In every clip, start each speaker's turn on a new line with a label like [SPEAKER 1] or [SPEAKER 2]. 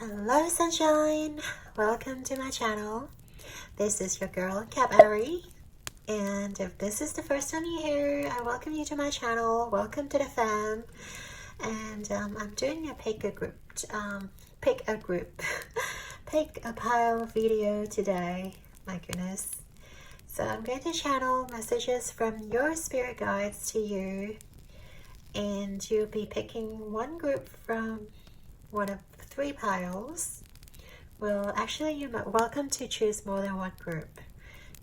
[SPEAKER 1] Hello sunshine, welcome to my channel. This is your girl Capari, and if this is the first time you're here, I welcome you to my channel. Welcome to the fam. And I'm doing a pick a pile video today. My goodness. So I'm going to channel messages from your spirit guides to you, and you'll be picking one group from one of 3 piles. Well, actually, you're welcome to choose more than one group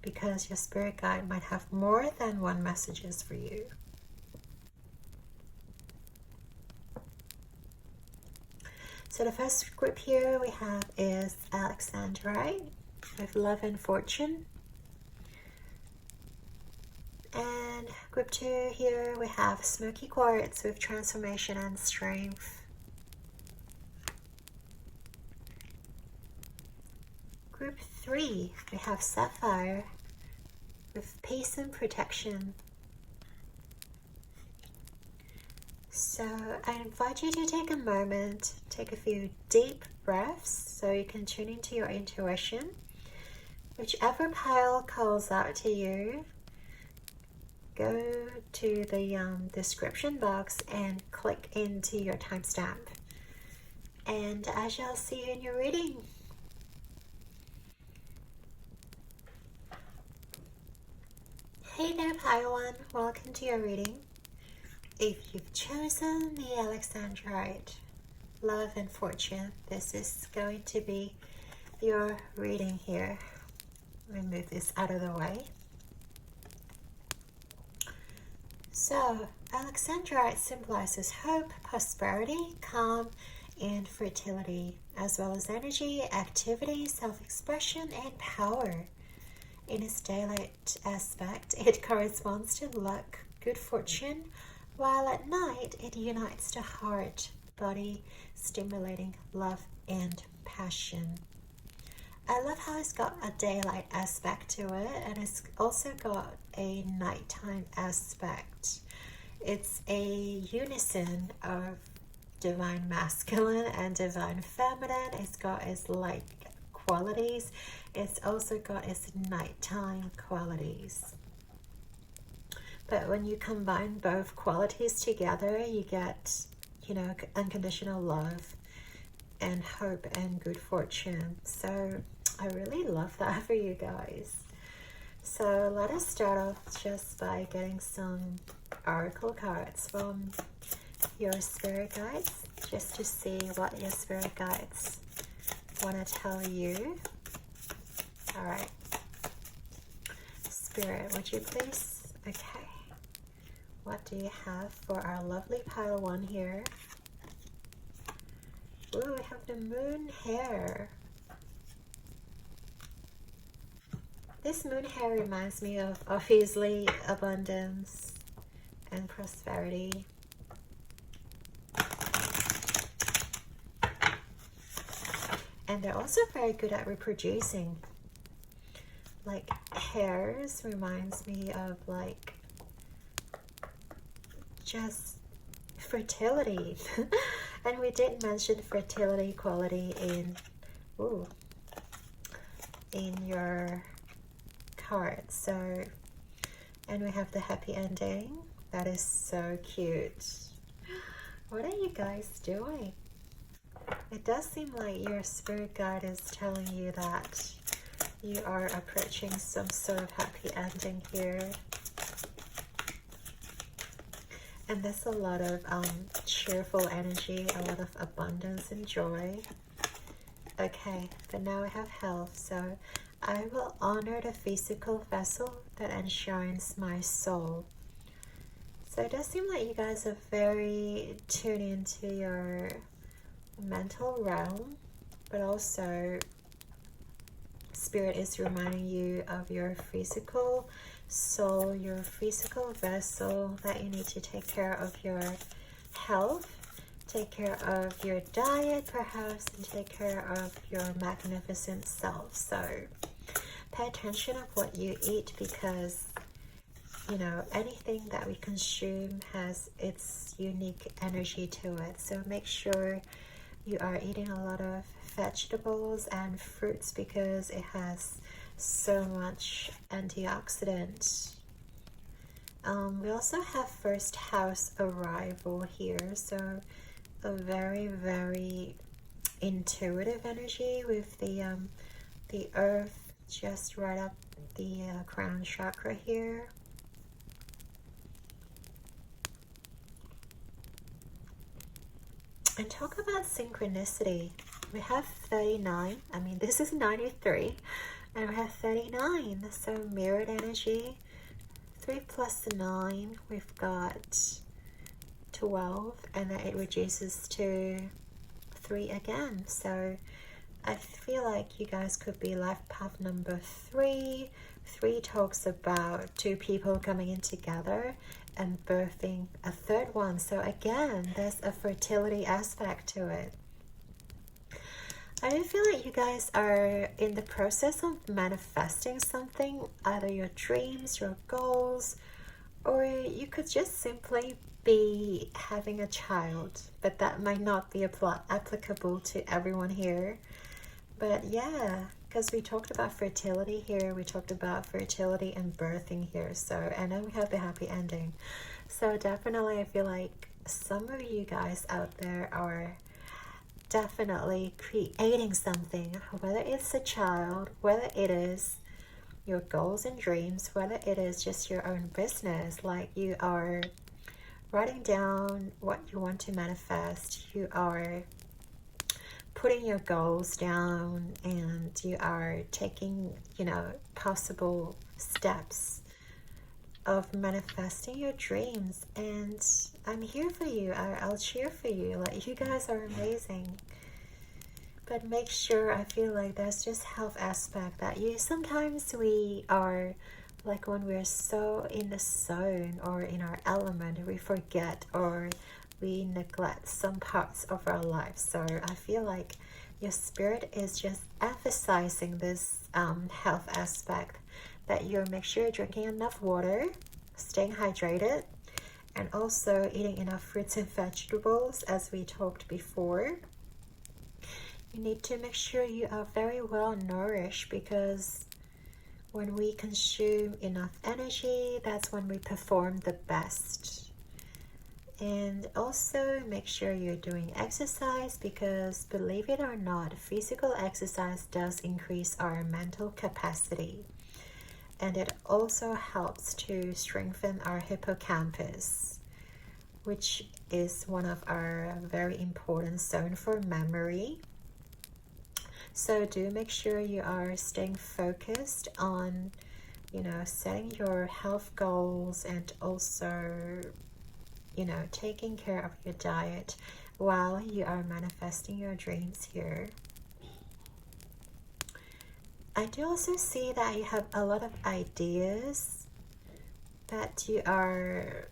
[SPEAKER 1] because your spirit guide might have more than one messages for you. So the first group here we have is Alexandrite with love and fortune. And group 2 here we have smoky quartz with transformation and strength. Group 3, we have Sapphire with peace and protection. So I invite you to take a moment, take a few deep breaths so you can tune into your intuition. Whichever pile calls out to you, go to the description box and click into your timestamp. And I shall see you in your reading. Hey there, Pile 1, welcome to your reading. If you've chosen the Alexandrite, love and fortune, this is going to be your reading here. Let me move this out of the way. So, Alexandrite symbolizes hope, prosperity, calm, and fertility, as well as energy, activity, self-expression, and power. In its daylight aspect, it corresponds to luck, good fortune, while at night it unites the heart, body, stimulating love and passion. I love how it's got a daylight aspect to it, and it's also got a nighttime aspect. It's a unison of divine masculine and divine feminine. It's got its light qualities. It's also got its nighttime qualities. But when you combine both qualities together, you get, unconditional love and hope and good fortune. So I really love that for you guys. So let us start off just by getting some oracle cards from your spirit guides, just to see what your spirit guides want to tell you. All right, Spirit, would you please? Okay, what do you have for our lovely pile 1 here? Ooh, we have the moon hair. This moon hair reminds me of, obviously, abundance and prosperity. And they're also very good at reproducing. Like hairs reminds me of like just fertility. And we did mention fertility quality in your card. So, and we have the happy ending. That is so cute. What are you guys doing? It does seem like your spirit guide is telling you that you are approaching some sort of happy ending here. And there's a lot of cheerful energy, a lot of abundance and joy. Okay, but now we have health. So I will honor the physical vessel that enshrines my soul. So it does seem like you guys are very tuned into your mental realm, but also Spirit is reminding you of your physical soul, your physical vessel, that you need to take care of your health, take care of your diet perhaps, and take care of your magnificent self. So pay attention of what you eat, because anything that we consume has its unique energy to it. So make sure you are eating a lot of vegetables and fruits because it has so much antioxidant. We also have first house arrival here, so a very, very intuitive energy with the earth just right up the crown chakra here. And talk about synchronicity. We have 39. I mean, this is 93. And we have 39. So mirrored energy. 3 plus 9. We've got 12. And then it reduces to 3 again. So I feel like you guys could be life path number 3. 3 talks about 2 people coming in together and birthing a third one. So again, there's a fertility aspect to it. I do feel like you guys are in the process of manifesting something, either your dreams, your goals, or you could just simply be having a child, but that might not be applicable to everyone here. But yeah, because we talked about fertility here, we talked about fertility and birthing here, so, and then we have the happy ending. So definitely I feel like some of you guys out there are definitely creating something, whether it's a child, whether it is your goals and dreams, whether it is just your own business, like you are writing down what you want to manifest, you are putting your goals down, and you are taking, you know, possible steps of manifesting your dreams. And I'm here for you. I'll cheer for you. Like, you guys are amazing. But make sure, I feel like there's just health aspect that sometimes we are like, when we're so in the zone or in our element, we forget or we neglect some parts of our life. So I feel like your spirit is just emphasizing this health aspect, that you make sure you're drinking enough water, staying hydrated, and also eating enough fruits and vegetables, as we talked before. You need to make sure you are very well nourished, because when we consume enough energy, that's when we perform the best. And also make sure you're doing exercise, because believe it or not, physical exercise does increase our mental capacity. And it also helps to strengthen our hippocampus, which is one of our very important zone for memory. So do make sure you are staying focused on, you know, setting your health goals, and also, you know, taking care of your diet while you are manifesting your dreams here. I do also see that you have a lot of ideas that you are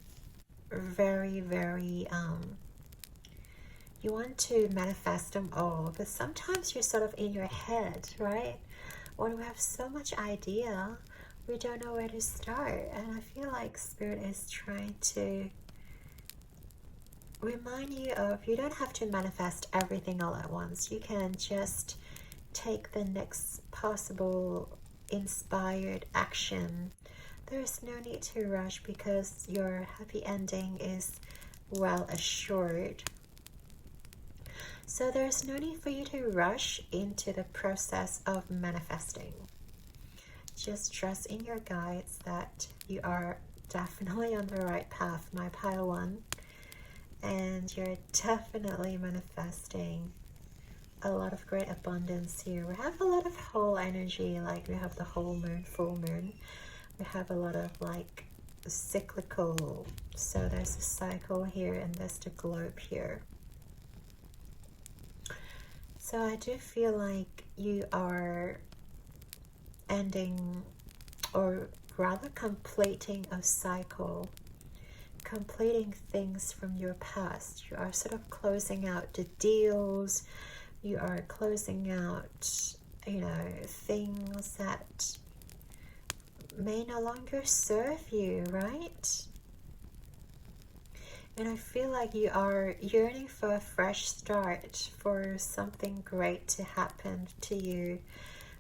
[SPEAKER 1] very, very, you want to manifest them all, but sometimes you're sort of in your head, right? When we have so much idea, we don't know where to start. And I feel like Spirit is trying to remind you of, you don't have to manifest everything all at once. You can just take the next possible inspired action. There's no need to rush, because your happy ending is well assured. So there's no need for you to rush into the process of manifesting. Just trust in your guides that you are definitely on the right path, my pile one. And you're definitely manifesting a lot of great abundance here. We have a lot of whole energy, like we have the whole moon, full moon. We have a lot of like cyclical, so there's a cycle here and there's the globe here. So I do feel like you are ending, or rather completing a cycle, completing things from your past. You are sort of closing out the deals, you are closing out, you know, things that may no longer serve you, right? And I feel like you are yearning for a fresh start, for something great to happen to you,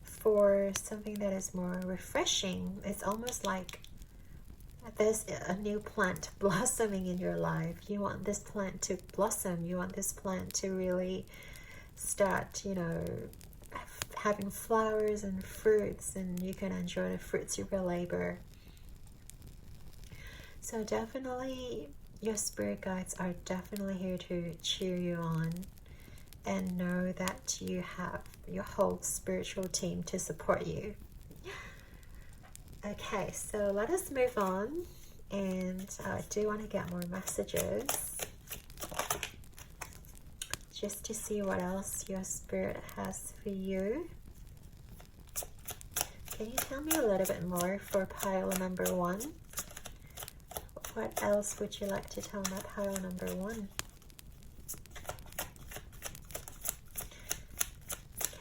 [SPEAKER 1] for something that is more refreshing. It's almost like there's a new plant blossoming in your life. You want this plant to blossom. You want this plant to really start, you know, having flowers and fruits, and you can enjoy the fruits of your labor. So definitely your spirit guides are definitely here to cheer you on, and know that you have your whole spiritual team to support you. Okay, so let us move on, and I do want to get more messages just to see what else your spirit has for you. Can you tell me a little bit more for pile number 1? What else would you like to tell me about pile number 1?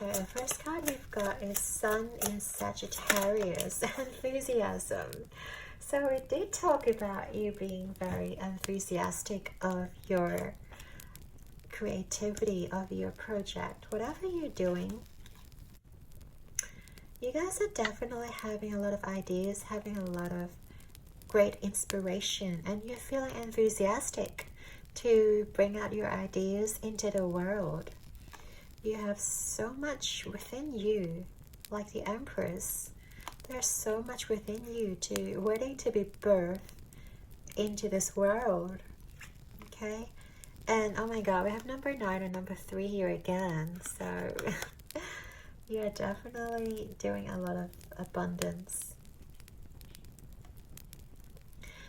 [SPEAKER 1] Okay, the first card we've got is Sun in Sagittarius, enthusiasm. So we did talk about you being very enthusiastic of your creativity, of your project, whatever you're doing. You guys are definitely having a lot of ideas, having a lot of great inspiration, and you're feeling enthusiastic to bring out your ideas into the world. You have so much within you, like the Empress. There's so much within you waiting to be birthed into this world. Okay? And oh my god, we have number 9 and number 3 here again. So you're definitely doing a lot of abundance.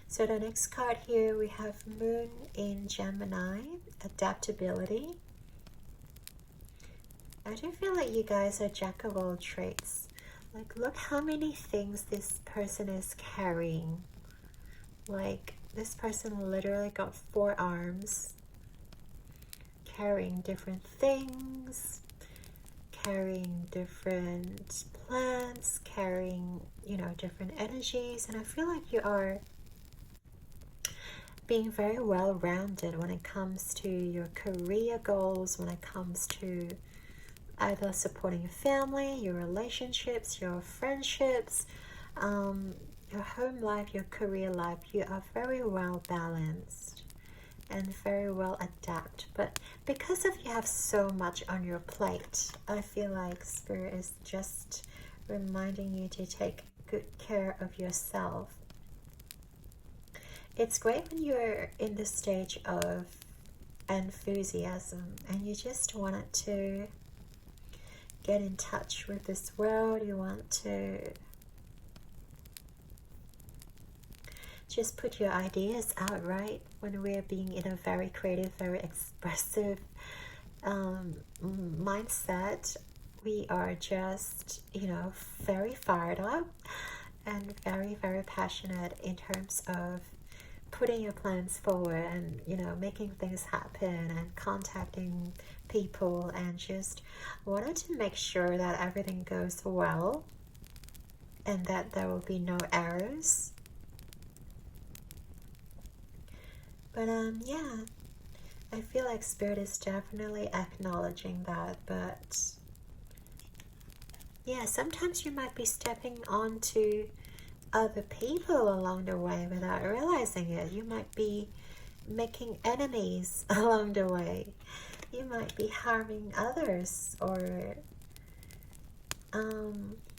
[SPEAKER 1] So the next card here, we have Moon in Gemini, adaptability. I do feel like you guys are jack of all trades. Like, look how many things this person is carrying. Like, this person literally got 4 arms, carrying different things, carrying different plants, carrying, you know, different energies. And I feel like you are being very well-rounded when it comes to your career goals, when it comes to either supporting your family, your relationships, your friendships, your home life, your career life. You are very well balanced and very well adapted. But because of you have so much on your plate, I feel like Spirit is just reminding you to take good care of yourself. It's great when you're in the stage of enthusiasm and you just want to get in touch with this world. You want to just put your ideas out, right? When we're being in a very creative, very expressive mindset, we are just, you know, very fired up and very, very passionate in terms of putting your plans forward and, you know, making things happen and contacting people, and just wanted to make sure that everything goes well and that there will be no errors. But yeah, I feel like Spirit is definitely acknowledging that. But yeah, sometimes you might be stepping onto other people along the way without realizing it. You might be making enemies along the way. You might be harming others, or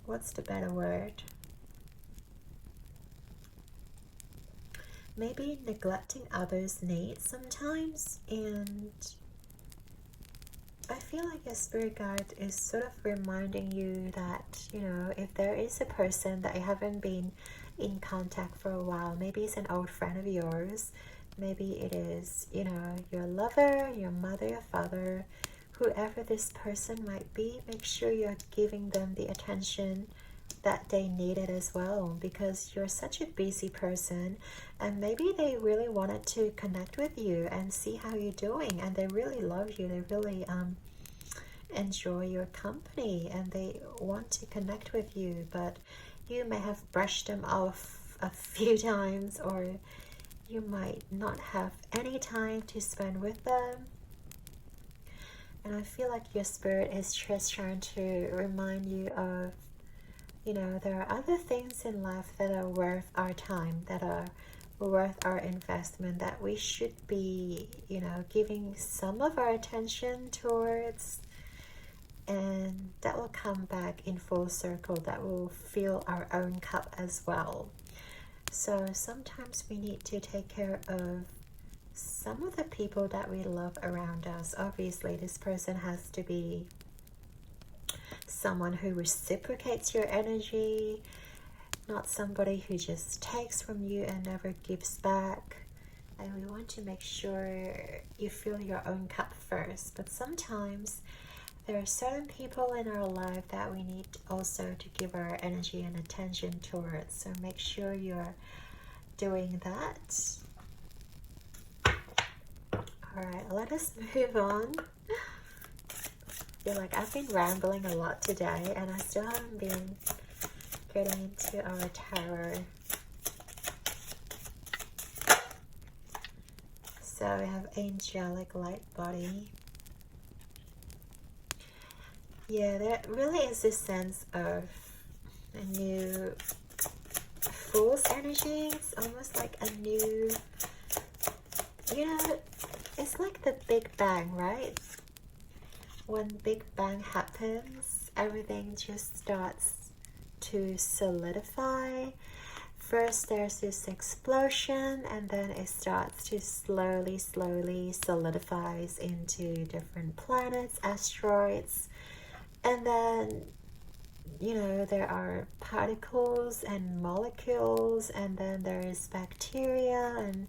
[SPEAKER 1] what's the better word? Maybe neglecting others' needs sometimes. And I feel like your spirit guide is sort of reminding you that, you know, if there is a person that you haven't been in contact for a while, maybe it's an old friend of yours, maybe it is, you know, your lover, your mother, your father, whoever this person might be, make sure you're giving them the attention that they needed as well, because you're such a busy person, and maybe they really wanted to connect with you and see how you're doing, and they really love you, they really enjoy your company, and they want to connect with you, but you may have brushed them off a few times, or you might not have any time to spend with them. And I feel like your spirit is just trying to remind you of, you know, there are other things in life that are worth our time, that are worth our investment, that we should be, you know, giving some of our attention towards. And that will come back in full circle, that will fill our own cup as well. So sometimes we need to take care of some of the people that we love around us. Obviously, this person has to be someone who reciprocates your energy, not somebody who just takes from you and never gives back. And we want to make sure you fill your own cup first. But sometimes there are certain people in our life that we need also to give our energy and attention towards. So make sure you're doing that. Alright, let us move on. I feel like I've been rambling a lot today and I still haven't been getting into our tarot. So we have angelic light body. Yeah, there really is this sense of a new fool's energy. It's almost like a new, you know, it's like the Big Bang, right? When Big Bang happens, everything just starts to solidify. First there's this explosion, and then it starts to slowly solidifies into different planets, asteroids, and then, you know, there are particles and molecules, and then there is bacteria, and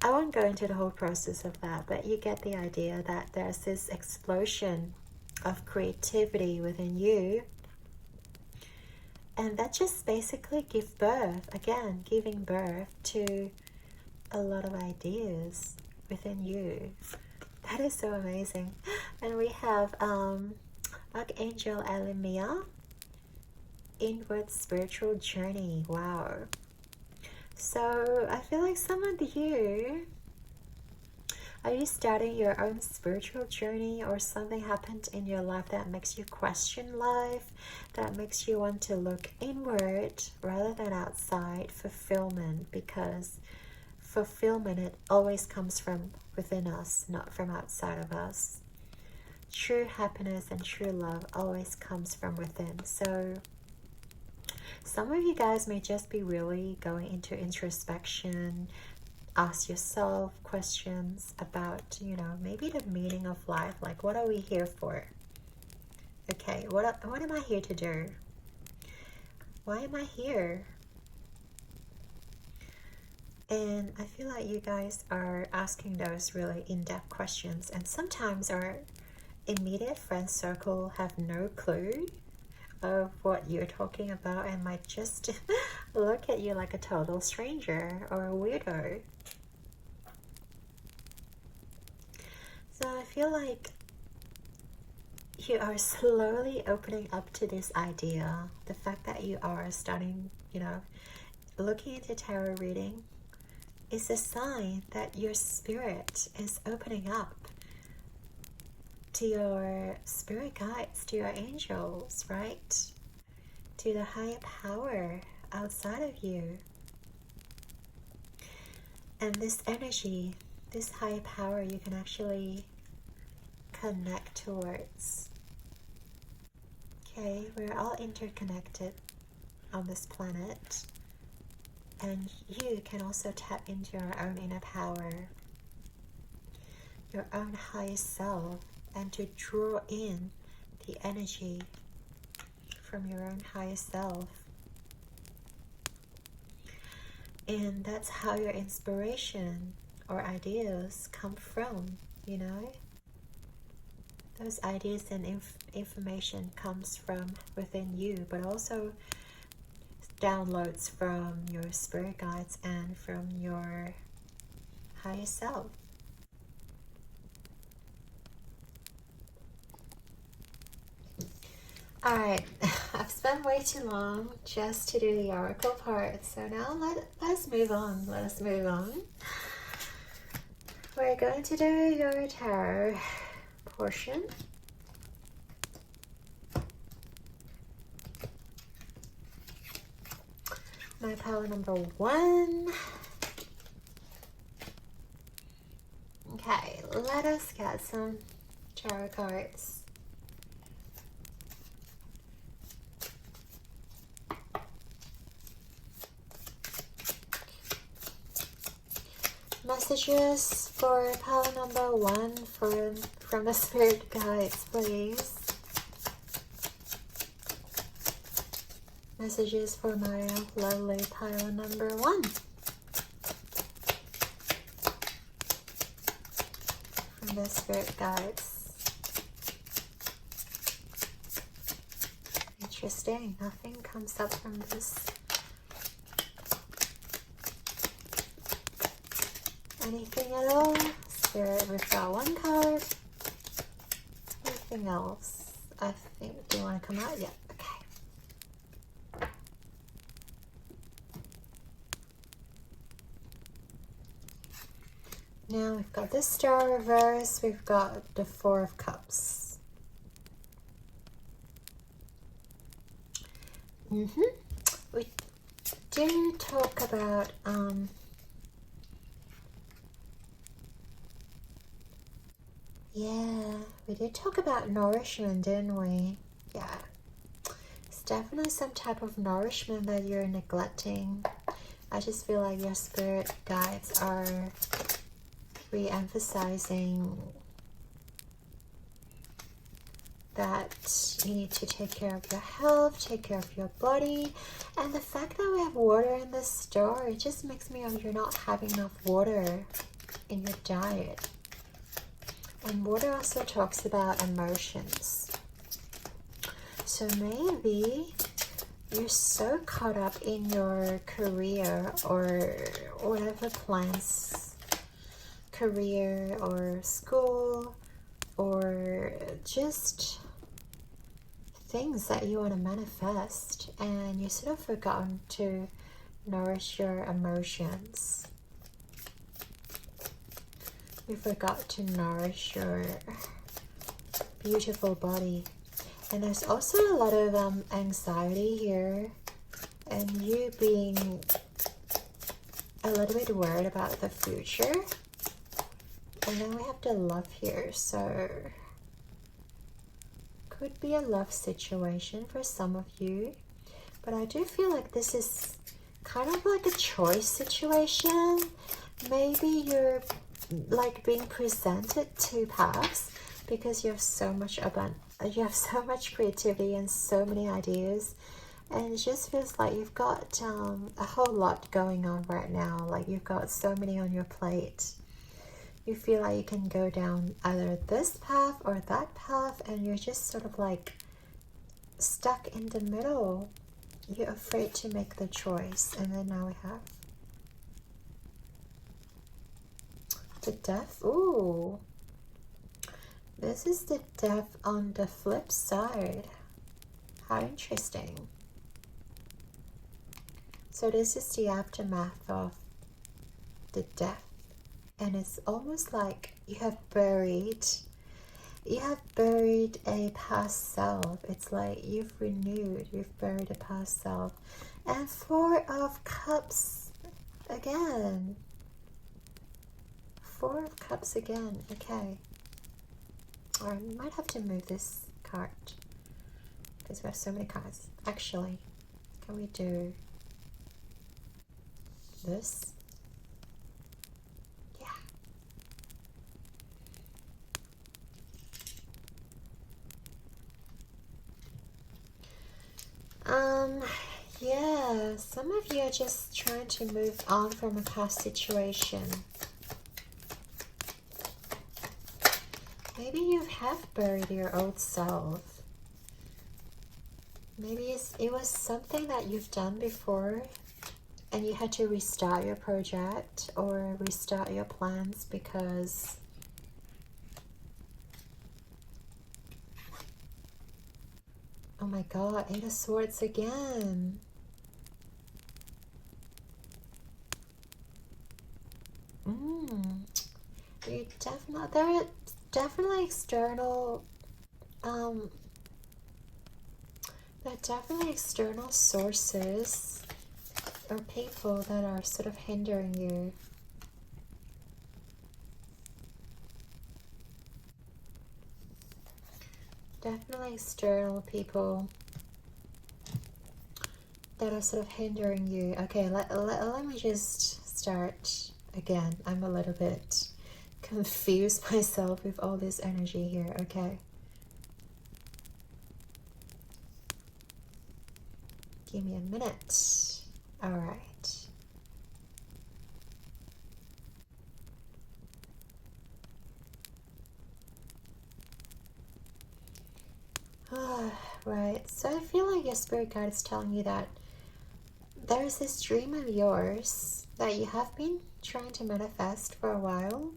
[SPEAKER 1] I won't go into the whole process of that, but you get the idea that there's this explosion of creativity within you. And that just basically gives birth, again, giving birth to a lot of ideas within you. That is so amazing. And we have Archangel Alimia, Inward Spiritual Journey. Wow. So I feel like some of you, are you starting your own spiritual journey, or something happened in your life that makes you question life, that makes you want to look inward rather than outside? Fulfillment, because fulfillment, it always comes from within us, not from outside of us. True happiness and true love always comes from within. So some of you guys may just be really going into introspection. Ask yourself questions about, you know, maybe the meaning of life. Like, what are we here for? Okay, what am I here to do? Why am I here? And I feel like you guys are asking those really in-depth questions, and sometimes our immediate friend circle have no clue of what you're talking about and might just look at you like a total stranger or a weirdo. So I feel like you are slowly opening up to this idea. The fact that you are starting, you know, looking into tarot reading is a sign that your spirit is opening up to your spirit guides, to your angels, right? To the higher power outside of you. And this energy, this higher power, you can actually connect towards. Okay, we're all interconnected on this planet. And you can also tap into your own inner power, your own highest self, and to draw in the energy from your own highest self. And that's how your inspiration or ideas come from, you know? Those ideas and information comes from within you, but also downloads from your spirit guides and from your higher self. Alright, I've spent way too long just to do the oracle part. So now let's move on. Let's move on. We're going to do your tarot portion. My pile number 1. Okay, let us get some tarot cards. Messages for pile number 1 from the spirit guides, please. Messages for my lovely pile number 1. From the spirit guides. Interesting. Nothing comes up from this. Anything at all? Spirit, we've got 1 card. Anything else? I think, do you want to come out? Yeah, okay. Now we've got this Star reverse. We've got the 4 of Cups. We do talk about yeah, we did talk about nourishment, didn't we? Yeah. It's definitely some type of nourishment that you're neglecting. I just feel like your spirit guides are re-emphasizing that you need to take care of your health, take care of your body. And the fact that we have water in this store, it just makes me feel you're not having enough water in your diet. And water also talks about emotions. So maybe you're so caught up in your career or whatever plans, career or school or just things that you want to manifest, and you sort of forgotten to nourish your emotions. You forgot to nourish your beautiful body. And there's also a lot of anxiety here, and you being a little bit worried about the future. And then we have the love here, so could be a love situation for some of you. But I do feel like this is kind of like a choice situation. Maybe you're like being presented 2 paths because you have so much creativity and so many ideas, and it just feels like you've got a whole lot going on right now. Like you've got so many on your plate. You feel like you can go down either this path or that path, and you're just sort of like stuck in the middle. You're afraid to make the choice. And then now we have the Death. Ooh, this is the Death on the flip side. How interesting. So this is the aftermath of the death, and it's almost like you have buried a past self. It's like you've buried a past self. And 4 of Cups again. 4 of Cups again. Okay. Or I might have to move this card because we have so many cards. Actually, can we do this? Yeah. Yeah, some of you are just trying to move on from a past situation. Maybe you have buried your old self. Maybe it was something that you've done before and you had to restart your project or restart your plans because Oh my god, Eight of Swords again. You definitely, there are definitely external, there are definitely external sources or people that are sort of hindering you. Definitely external people that are sort of hindering you. Okay, let me just start again. I'm a little bit confused myself with all this energy here. Okay. Give me a minute. All right. Right. So I feel like your spirit guide is telling you that there's this dream of yours that you have been trying to manifest for a while.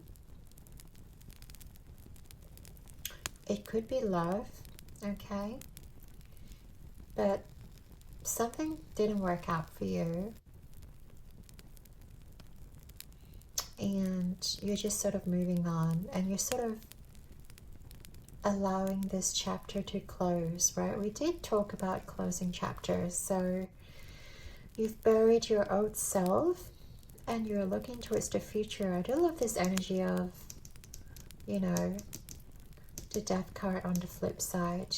[SPEAKER 1] It could be love, okay? But something didn't work out for you. And you're just sort of moving on, and you're sort of allowing this chapter to close, right? We did talk about closing chapters. So you've buried your old self and you're looking towards the future. I do love this energy of, you know, the death card on the flip side.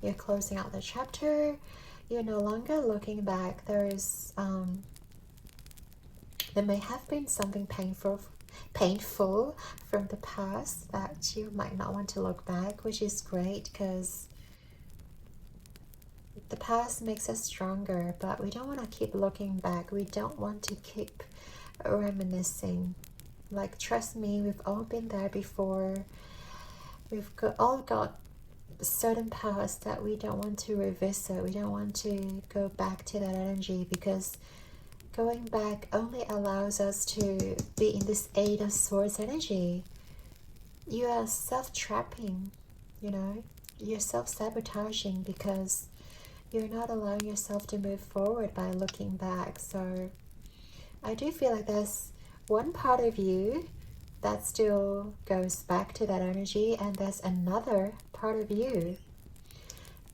[SPEAKER 1] You're closing out the chapter. You're no longer looking back. There may have been something painful from the past that you might not want to look back, which is great because the past makes us stronger, but we don't want to keep looking back. We don't want to keep reminiscing. Like, trust me, we've all been there before. All got certain past that we don't want to revisit. We don't want to go back to that energy, because going back only allows us to be in this Eight of Swords energy. You are self-trapping, you know? You're self-sabotaging because you're not allowing yourself to move forward by looking back. So I do feel like there's one part of you that still goes back to that energy, and there's another part of you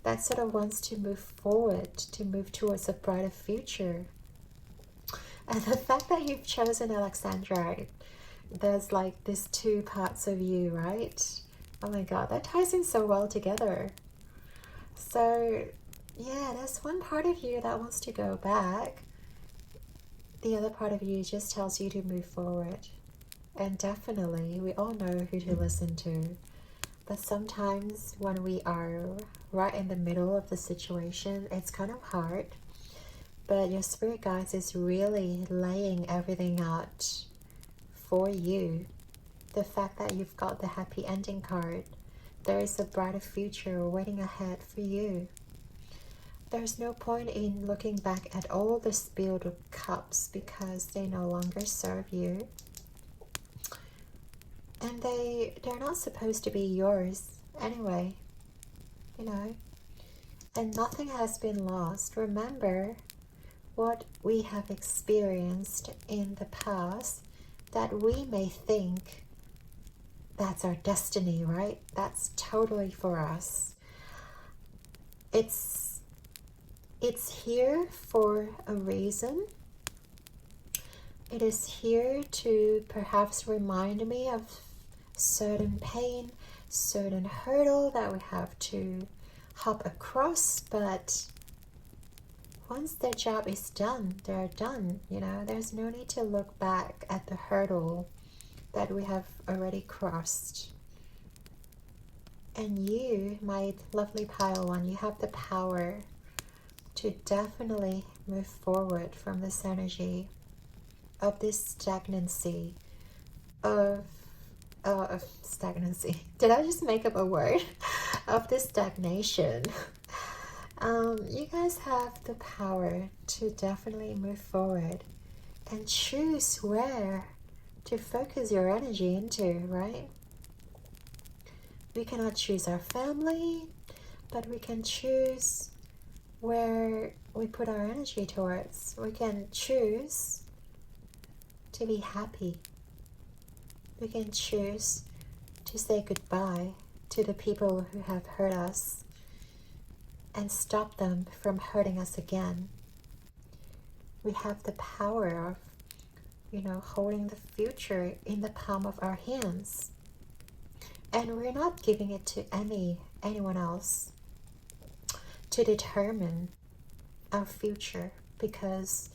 [SPEAKER 1] that sort of wants to move forward, to move towards a brighter future. And the fact that you've chosen Alexandrite, there's like these two parts of you, right? Oh my god, that ties in so well together. So yeah, there's one part of you that wants to go back. The other part of you just tells you to move forward. And definitely, we all know who to listen to. But sometimes when we are right in the middle of the situation, it's kind of hard. But your spirit guides is really laying everything out for you. The fact that you've got the happy ending card, there is a brighter future waiting ahead for you. There's no point in looking back at all the spilled cups because they no longer serve you. And they're not supposed to be yours anyway, you know. And nothing has been lost. Remember what we have experienced in the past that we may think that's our destiny, right? That's totally for us. It's here for a reason. It is here to perhaps remind me of certain pain, certain hurdle that we have to hop across, but once their job is done, they're done, you know. There's no need to look back at the hurdle that we have already crossed. And you, my lovely pile one, you have the power to definitely move forward from this energy of this stagnancy, of stagnancy. Did I just make up a word? Of this stagnation. You guys have the power to definitely move forward and choose where to focus your energy into, right? We cannot choose our family. but we can choose where we put our energy towards. We can choose to be happy. We can choose to say goodbye to the people who have hurt us and stop them from hurting us again. We have the power of, holding the future in the palm of our hands. And we're not giving it to anyone else to determine our future, because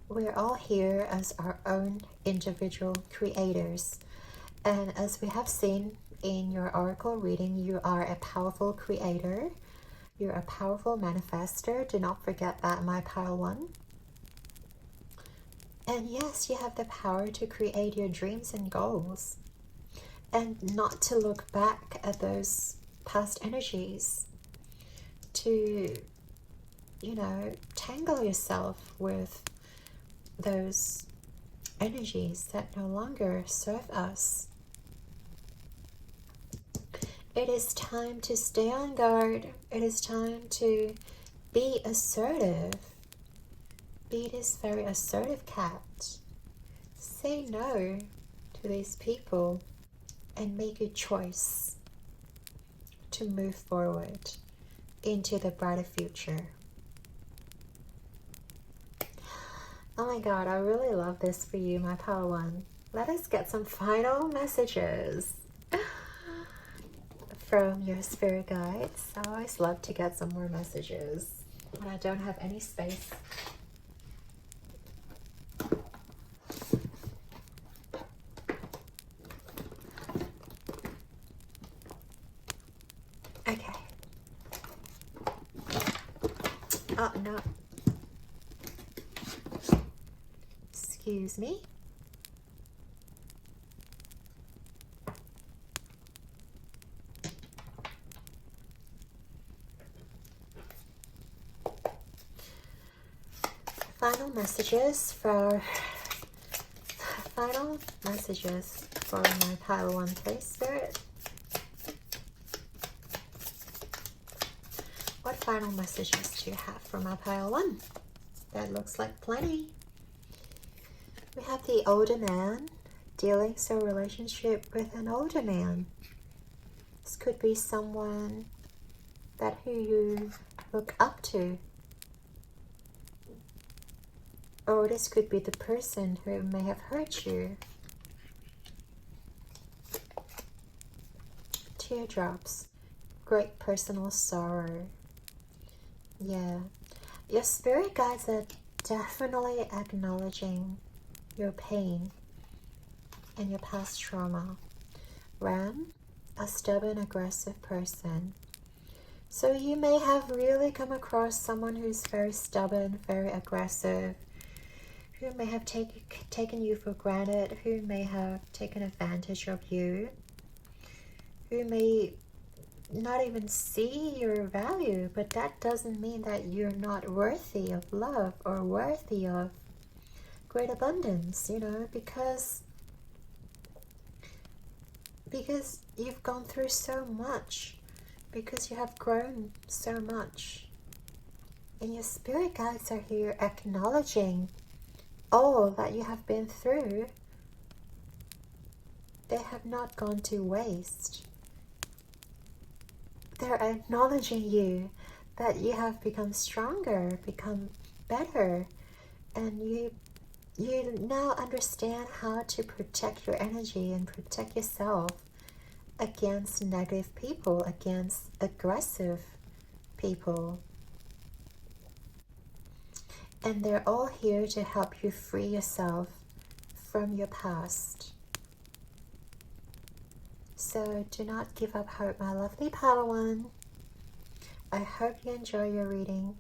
[SPEAKER 1] we're all here as our own individual creators. And as we have seen in your oracle reading, you are a powerful creator. You're a powerful manifester. Do not forget that, my pile one. And yes, you have the power to create your dreams and goals, and not to look back at those past energies, to, tangle yourself with those energies that no longer serve us. It is time to stay on guard. It is time to be assertive. Be this very assertive cat. Say no to these people and make a choice to move forward into the brighter future. Oh my God, I really love this for you, my pile one. Let us get some final messages from your spirit guides. I always love to get some more messages when I don't have any space. Okay. Oh, no. Excuse me. Final messages for my pile one, please, Spirit. What final messages do you have for my pile one? That looks like plenty. We have the older man, dealings or relationship with an older man. This could be someone who you look up to. Or this could be the person who may have hurt you. Teardrops, great personal sorrow. Yeah, your spirit guides are definitely acknowledging your pain and your past trauma. Ram, a stubborn, aggressive person. So you may have really come across someone who's very stubborn, very aggressive, who may have taken you for granted, who may have taken advantage of you, who may not even see your value, but that doesn't mean that you're not worthy of love or worthy of great abundance, because you've gone through so much, because you have grown so much, and your spirit guides are here acknowledging all that you have been through. They have not gone to waste. They're acknowledging you, that you have become stronger, become better, and you now understand how to protect your energy and protect yourself against negative people, against aggressive people. And they're all here to help you free yourself from your past. So do not give up hope, my lovely Padawan. I hope you enjoy your reading.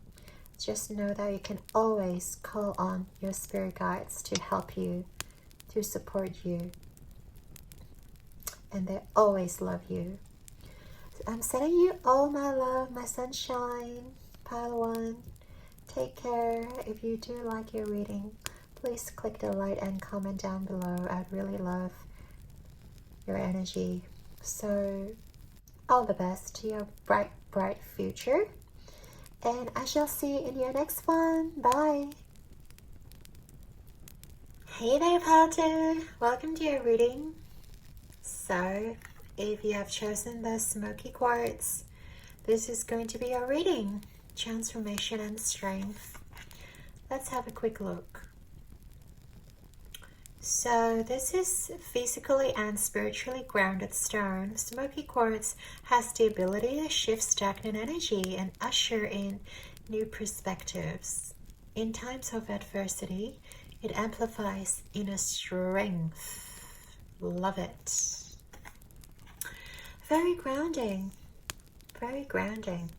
[SPEAKER 1] Just know that you can always call on your spirit guides to help you, to support you. And they always love you. So I'm sending you all my love, my sunshine, Padawan. Take care. If you do like your reading, please click the like and comment down below. I'd really love your energy. So all the best to your bright bright future. And I shall see you in your next one. Bye. Hey there, Pater. Welcome to your reading. So, if you have chosen the smoky quartz, this is going to be your reading. Transformation and strength. Let's have a quick look. So this is physically and spiritually grounded stone. Smoky quartz has the ability to shift stagnant energy and usher in new perspectives. In times of adversity, it amplifies inner strength. Love it. Very grounding. Very grounding.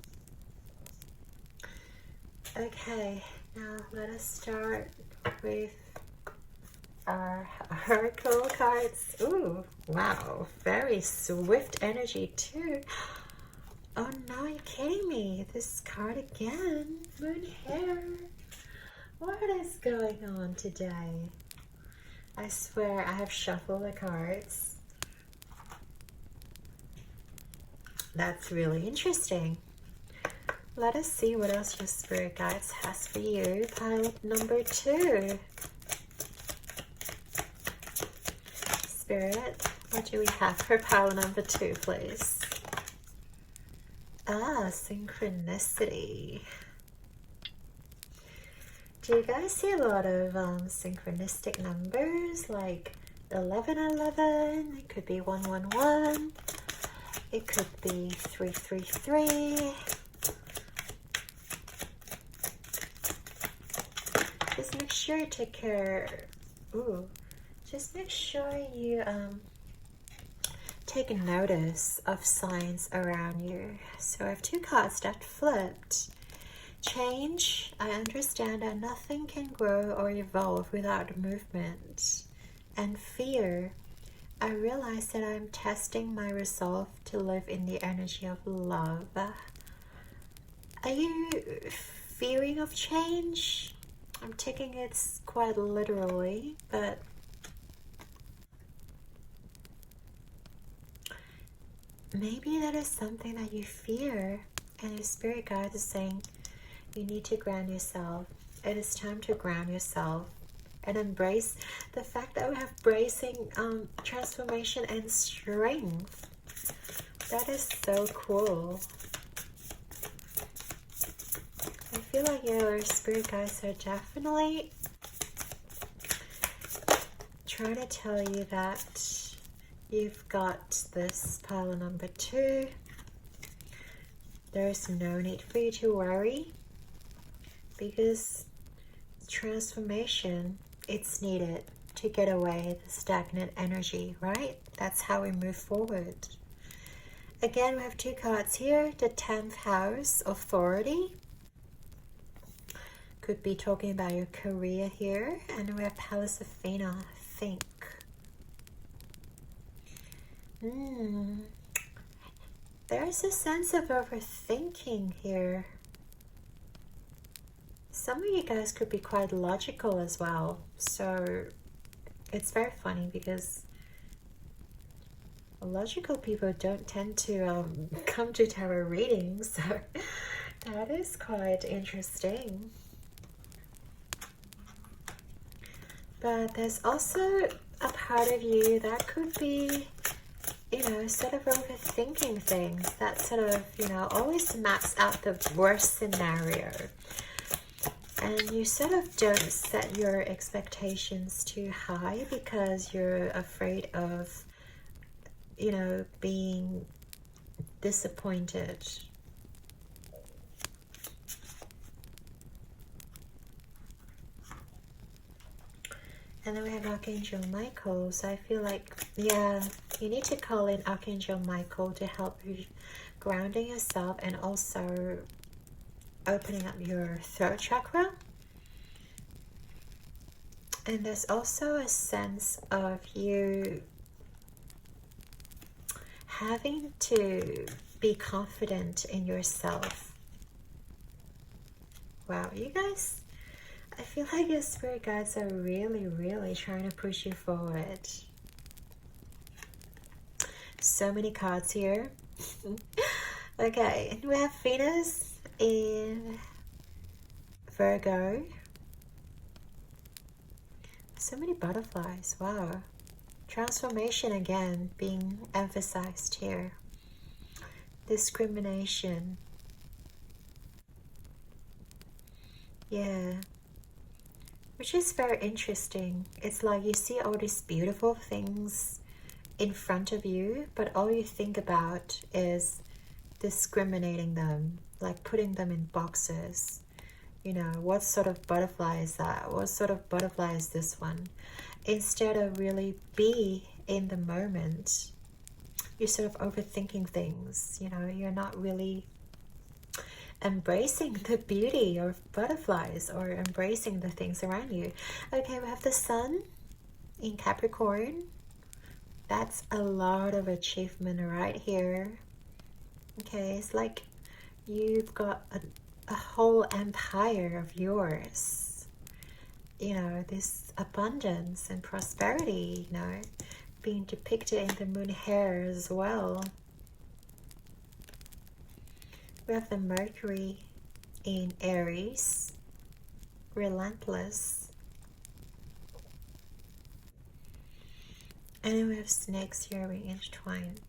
[SPEAKER 1] Okay, now let us start with our oracle cards. Ooh, wow, very swift energy too. Oh no, you're kidding me. This card again. Moon hair. What is going on today? I swear I have shuffled the cards. That's really interesting. Let us see what else your spirit guides has for you. Pile number 2. Spirit, what do we have for pile number 2, please? Synchronicity. Do you guys see a lot of synchronistic numbers like 1111? It could be 111. It could be 333. Just make sure you take care. Just make sure you take notice of signs around you. So I have 2 cards that flipped. Change. I understand that nothing can grow or evolve without movement. And fear. I realize that I'm testing my resolve to live in the energy of love. Are you fearing of change? I'm taking it quite literally, but maybe that is something that you fear, and your spirit guide is saying you need to ground yourself. It is time to ground yourself and embrace the fact that we have bracing transformation and strength. That is so cool. I feel like your spirit guides are definitely trying to tell you that you've got this pile number 2. There's no need for you to worry because transformation, it's needed to get away the stagnant energy, right? That's how we move forward. Again, we have 2 cards here. The 10th house, authority. Could be talking about your career here. And we have Palace of Athena, think. There's a sense of overthinking here. Some of you guys could be quite logical as well. So it's very funny because logical people don't tend to come to tarot readings. So that is quite interesting. But there's also a part of you that could be, sort of overthinking things. That sort of, always maps out the worst scenario. And you sort of don't set your expectations too high because you're afraid of, being disappointed. And then we have Archangel Michael. So I feel like, yeah, you need to call in Archangel Michael to help you grounding yourself and also opening up your throat chakra. And there's also a sense of you having to be confident in yourself. Wow, you guys, I feel like your spirit guides are really, really trying to push you forward. So many cards here. Okay, and we have Venus in Virgo. So many butterflies, wow. Transformation again being emphasized here. Discrimination. Yeah. Which is very interesting. It's like you see all these beautiful things in front of you, but all you think about is discriminating them, like putting them in boxes. You know, what sort of butterfly is that? What sort of butterfly is this one? Instead of really be in the moment, you're sort of overthinking things. You know, you're not really embracing the beauty of butterflies or embracing the things around you. Okay, we have the sun in Capricorn. That's a lot of achievement right here. Okay, it's like you've got a whole empire of yours. You know, this abundance and prosperity, you know, being depicted in the moon hair as well. We have the Mercury in Aries, relentless. And then we have snakes here being intertwined.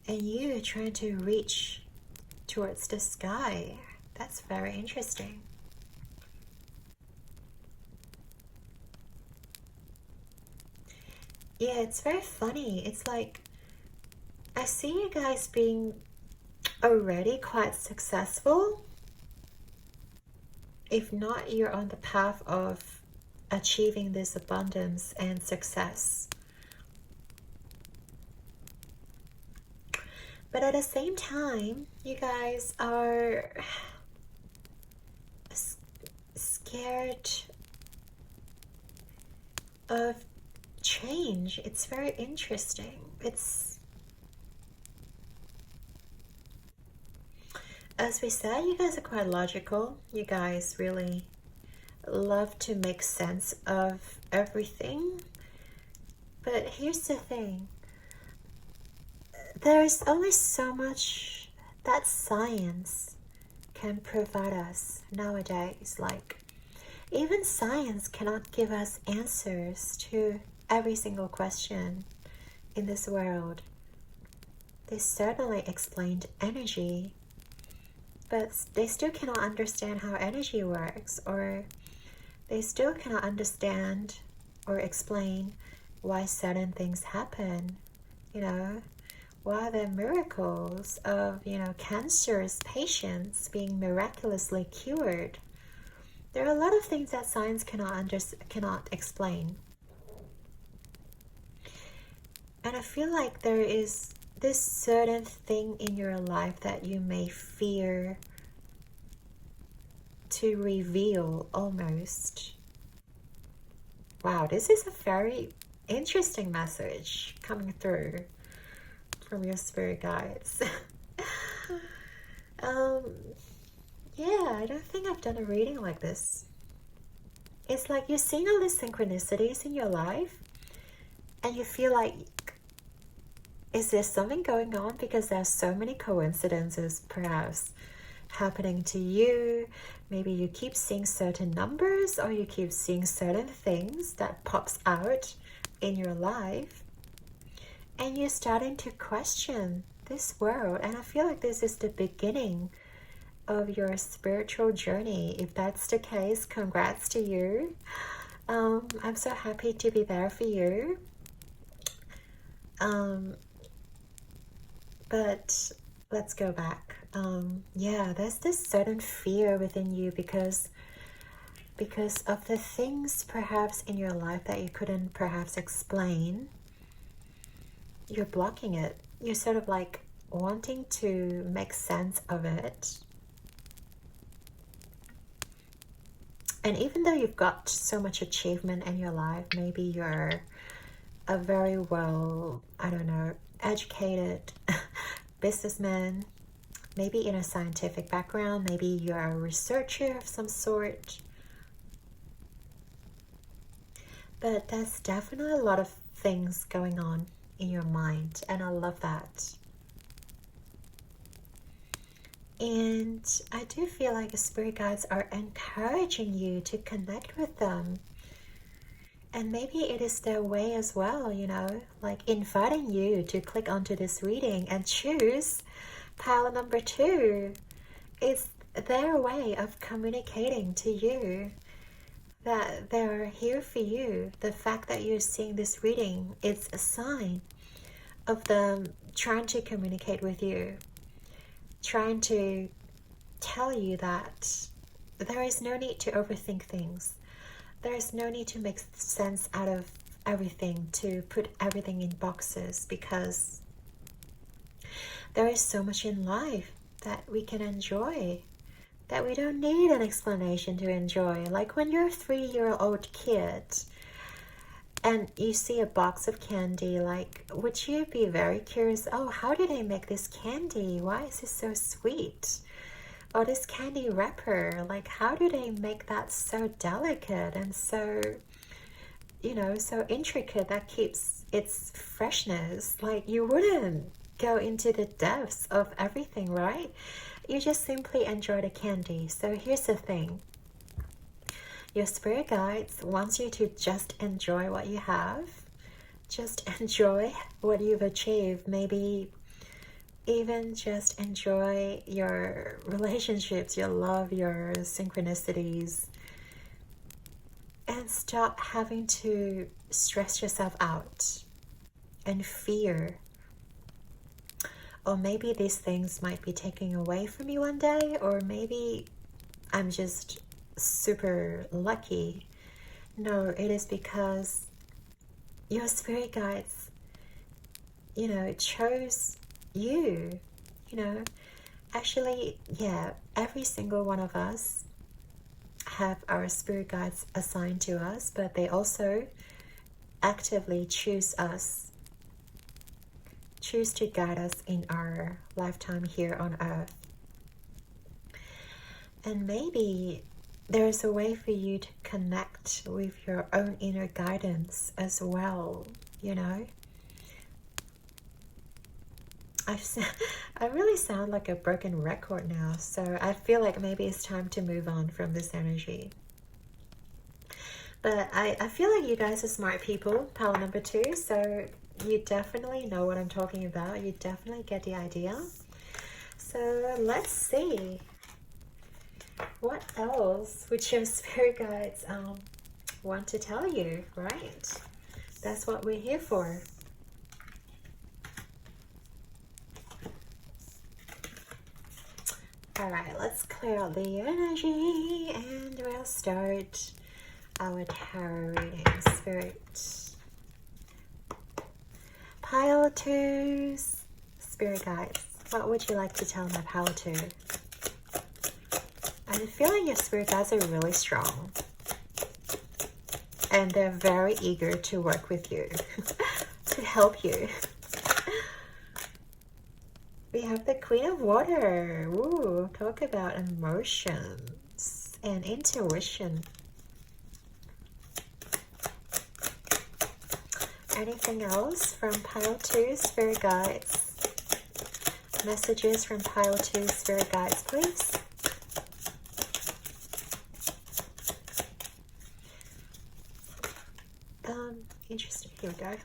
[SPEAKER 1] And you trying to reach towards the sky. That's very interesting. Yeah, it's very funny. It's like I see you guys being already quite successful. If not, you're on the path of achieving this abundance and success. But at the same time, you guys are scared of change. It's very interesting. It's, as we said, you guys are quite logical. You guys really love to make sense of everything. But here's the thing. There's only so much that science can provide us nowadays. Like, even science cannot give us answers to every single question in this world. They certainly explained energy, but they still cannot understand how energy works, or they still cannot understand or explain why certain things happen. You know, why there are miracles of, you know, cancerous patients being miraculously cured. There are a lot of things that science cannot explain. And I feel like there is this certain thing in your life that you may fear to reveal almost. Wow, this is a very interesting message coming through from your spirit guides. Yeah, I don't think I've done a reading like this. It's like you're seeing all these synchronicities in your life and you feel like, is there something going on? Because there's so many coincidences perhaps happening to you. Maybe you keep seeing certain numbers, or you keep seeing certain things that pops out in your life, and you're starting to question this world. And I feel like this is the beginning of your spiritual journey. If that's the case, congrats to you. I'm so happy to be there for you. But let's go back. Yeah, there's this certain fear within you because of the things perhaps in your life that you couldn't perhaps explain. You're blocking it. You're sort of like wanting to make sense of it. And even though you've got so much achievement in your life, maybe you're a very well, I don't know, educated businessman, maybe in a scientific background, maybe you're a researcher of some sort. But there's definitely a lot of things going on in your mind, and I love that. And I do feel like the spirit guides are encouraging you to connect with them. And maybe it is their way as well, you know, like inviting you to click onto this reading and choose pile number 2. It's their way of communicating to you that they're here for you. The fact that you're seeing this reading, it's a sign of them trying to communicate with you, trying to tell you that there is no need to overthink things. There is no need to make sense out of everything, to put everything in boxes, because there is so much in life that we can enjoy, that we don't need an explanation to enjoy. Like when you're a 3-year-old kid and you see a box of candy, like, would you be very curious, oh, how do they make this candy? Why is it so sweet? Or this candy wrapper, like, how do they make that so delicate and so, you know, so intricate that keeps its freshness? Like, you wouldn't go into the depths of everything, right? You just simply enjoy the candy. So here's the thing. Your spirit guides wants you to just enjoy what you have. Just enjoy what you've achieved. Maybe even just enjoy your relationships, your love, your synchronicities. And stop having to stress yourself out and fear. Or maybe these things might be taken away from you one day, or maybe I'm just super lucky. No, it is because your spirit guides, you know, chose you, you know. Actually, yeah, every single one of us have our spirit guides assigned to us, but they also actively choose us, choose to guide us in our lifetime here on earth. And maybe there's a way for you to connect with your own inner guidance as well, you know. I really sound like a broken record now, so I feel like maybe it's time to move on from this energy. But I feel like you guys are smart people, pile number 2, so you definitely know what I'm talking about. You definitely get the idea. So let's see. What else would your spirit guides want to tell you, right? That's what we're here for. All right, let's clear out the energy and we'll start our tarot reading. Spirit. Pile 2's spirit guides. What would you like to tell my pile 2? I feel like your spirit guides are really strong. And they're very eager to work with you, to help you. We have the Queen of Water. Ooh, talk about emotions and intuition. Anything else from pile 2 spirit guides? Messages from pile 2 spirit guides, please. Interesting. Here we go.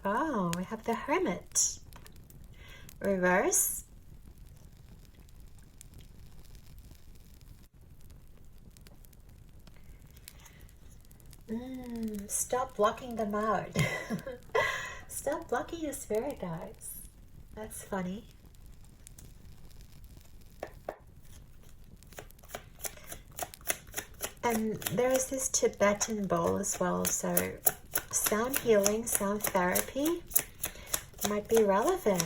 [SPEAKER 1] Oh, we have the Hermit. Reverse. Stop blocking them out. Stop blocking your spirit guides. That's funny. And there's this Tibetan bowl as well, so sound healing, sound therapy might be relevant.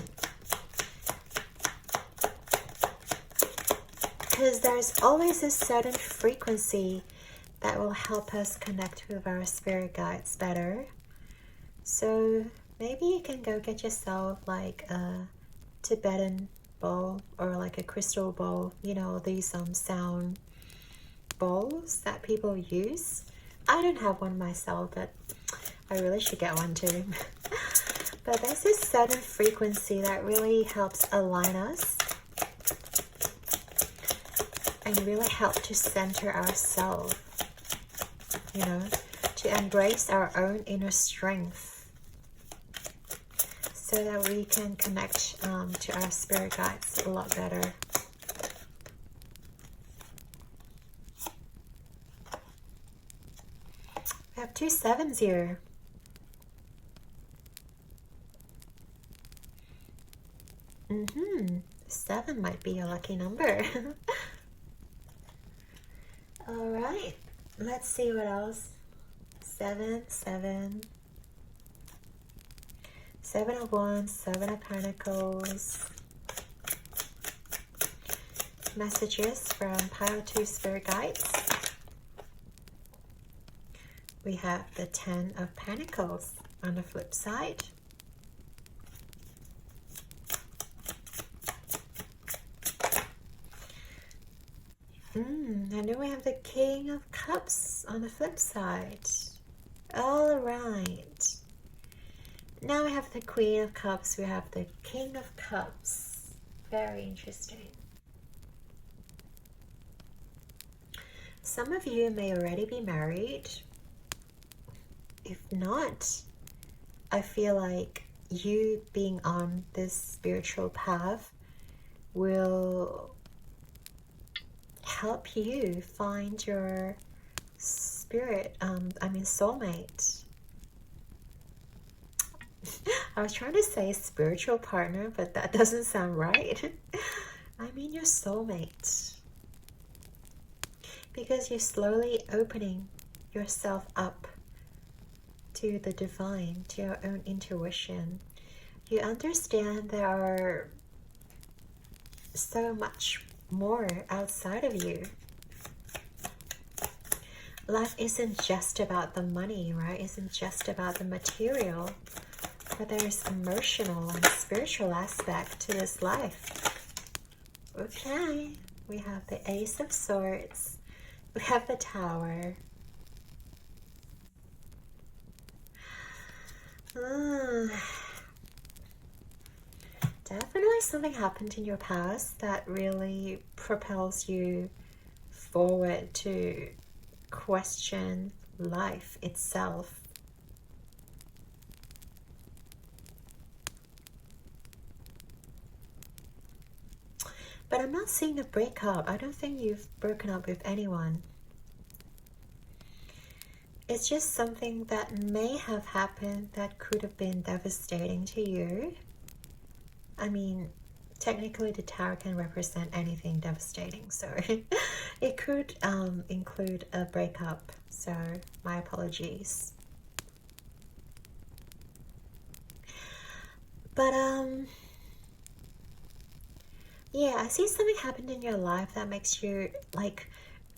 [SPEAKER 1] Because there's always a certain frequency that will help us connect with our spirit guides better. So maybe you can go get yourself like a Tibetan bowl or like a crystal bowl, you know, these sound bowls that people use. I don't have one myself, but I really should get one too. But there's a certain frequency that really helps align us and really help to center ourselves, you know, to embrace our own inner strength so that we can connect to our spirit guides a lot better. We have 2 sevens here. Seven might be your lucky number. All right, let's see what else. 7, 7. 7 of Wands, 7 of Pentacles. Messages from Pile 2 Spirit Guides. We have the 10 of Pentacles on the flip side. And then we have the King of Cups on the flip side. All right. Now we have the Queen of Cups. We have the King of Cups. Very interesting. Some of you may already be married. If not, I feel like you being on this spiritual path will help you find your soulmate. I was trying to say spiritual partner, but that doesn't sound right. I mean your soulmate. Because you're slowly opening yourself up to the divine, to your own intuition. You understand there are so much more outside of you. Life isn't just about the money, right? It isn't just about the material, but there's emotional and spiritual aspect to this life. Okay, we have the Ace of Swords, we have the Tower. Definitely something happened in your past that really propels you forward to question life itself. But I'm not seeing a breakup. I don't think you've broken up with anyone. It's just something that may have happened that could have been devastating to you. I mean, technically the Tower can represent anything devastating, so it could include a breakup, so my apologies. But yeah, I see something happened in your life that makes you like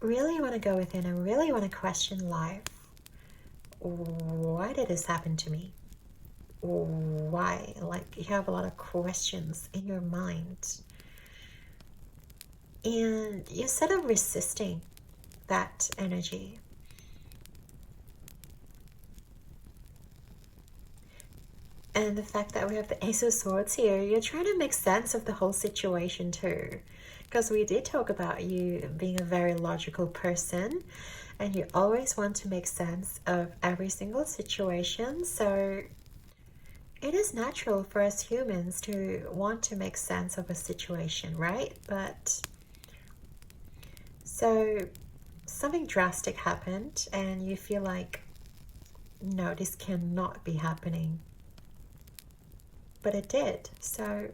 [SPEAKER 1] really want to go within and really want to question life. Why did this happen to me? Why? Like, you have a lot of questions in your mind, and you're sort of resisting that energy. And the fact that we have the Ace of Swords here, you're trying to make sense of the whole situation too, because we did talk about you being a very logical person and you always want to make sense of every single situation. So it is natural for us humans to want to make sense of a situation, right? But so something drastic happened and you feel like, no, this cannot be happening. But it did. So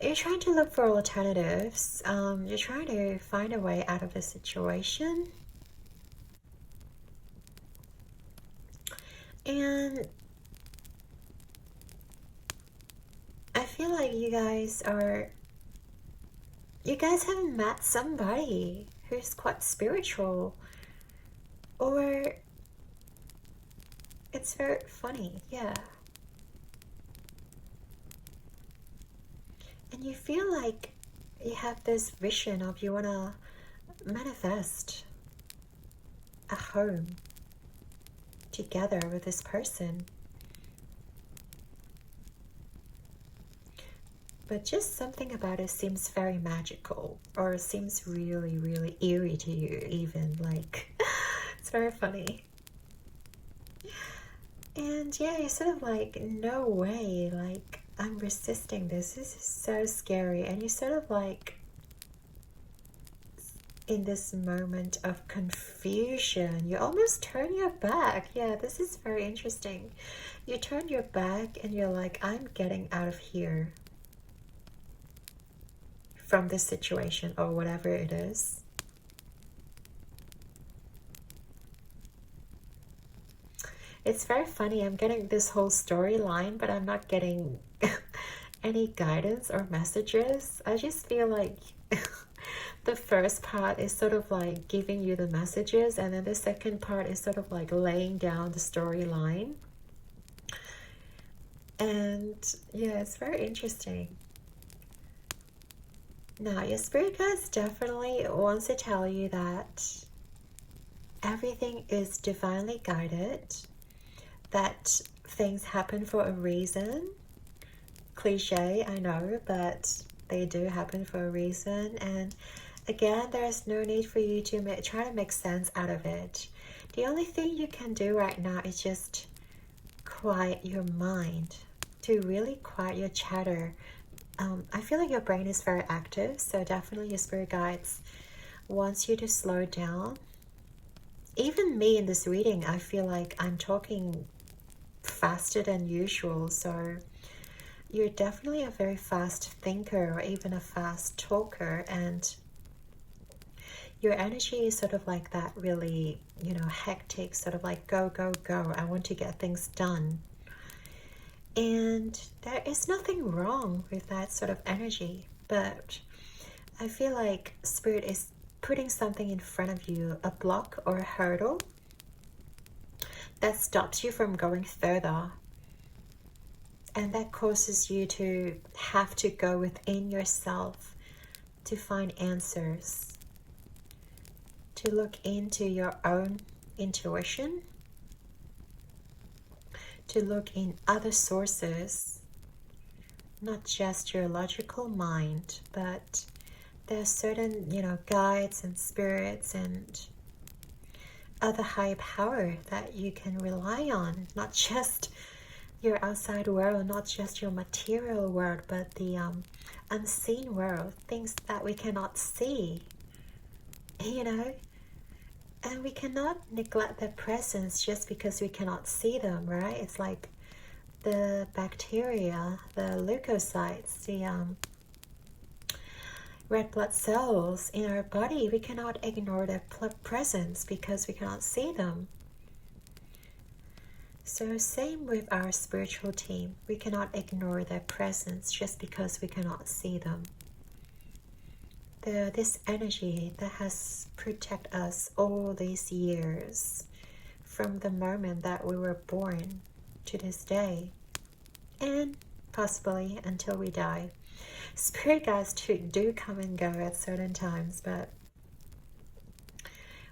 [SPEAKER 1] you're trying to look for alternatives. You're trying to find a way out of the situation. And I feel like you guys haven't met somebody who's quite spiritual, or it's very funny, yeah. And you feel like you have this vision of you want to manifest a home together with this person. but just something about it seems very magical, or seems really, really eerie to you, even. Like, it's very funny. And yeah, you're sort of like, no way, like, I'm resisting this. This is so scary. And you're sort of like in this moment of confusion. You almost turn your back. Yeah, this is very interesting. You turn your back and you're like, I'm getting out of here from this situation or whatever it is. It's very funny. I'm getting this whole storyline, but I'm not getting any guidance or messages. I just feel like the first part is sort of like giving you the messages, and then the second part is sort of like laying down the storyline. And yeah, it's very interesting. Now, your spirit guides definitely wants to tell you that everything is divinely guided, that things happen for a reason. Cliche, I know, but they do happen for a reason. And again, there's no need for you to try to make sense out of it. The only thing you can do right now is just quiet your mind, to really quiet your chatter. I feel like your brain is very active, so definitely your spirit guides wants you to slow down. Even me in this reading, I feel like I'm talking faster than usual, so you're definitely a very fast thinker or even a fast talker, and your energy is sort of like that really, hectic, sort of like go, go, go. I want to get things done. And there is nothing wrong with that sort of energy, but I feel like Spirit is putting something in front of you, a block or a hurdle that stops you from going further. And that causes you to have to go within yourself to find answers, to look into your own intuition, to look in other sources, not just your logical mind, but there are certain, guides and spirits and other high power that you can rely on, not just your outside world, not just your material world, but the unseen world, things that we cannot see, and we cannot neglect their presence just because we cannot see them, right? It's like the bacteria, the leukocytes, the red blood cells in our body. We cannot ignore their presence because we cannot see them. So same with our spiritual team. We cannot ignore their presence just because we cannot see them. This energy that has protected us all these years, from the moment that we were born to this day, and possibly until we die. Spirit guides do come and go at certain times, but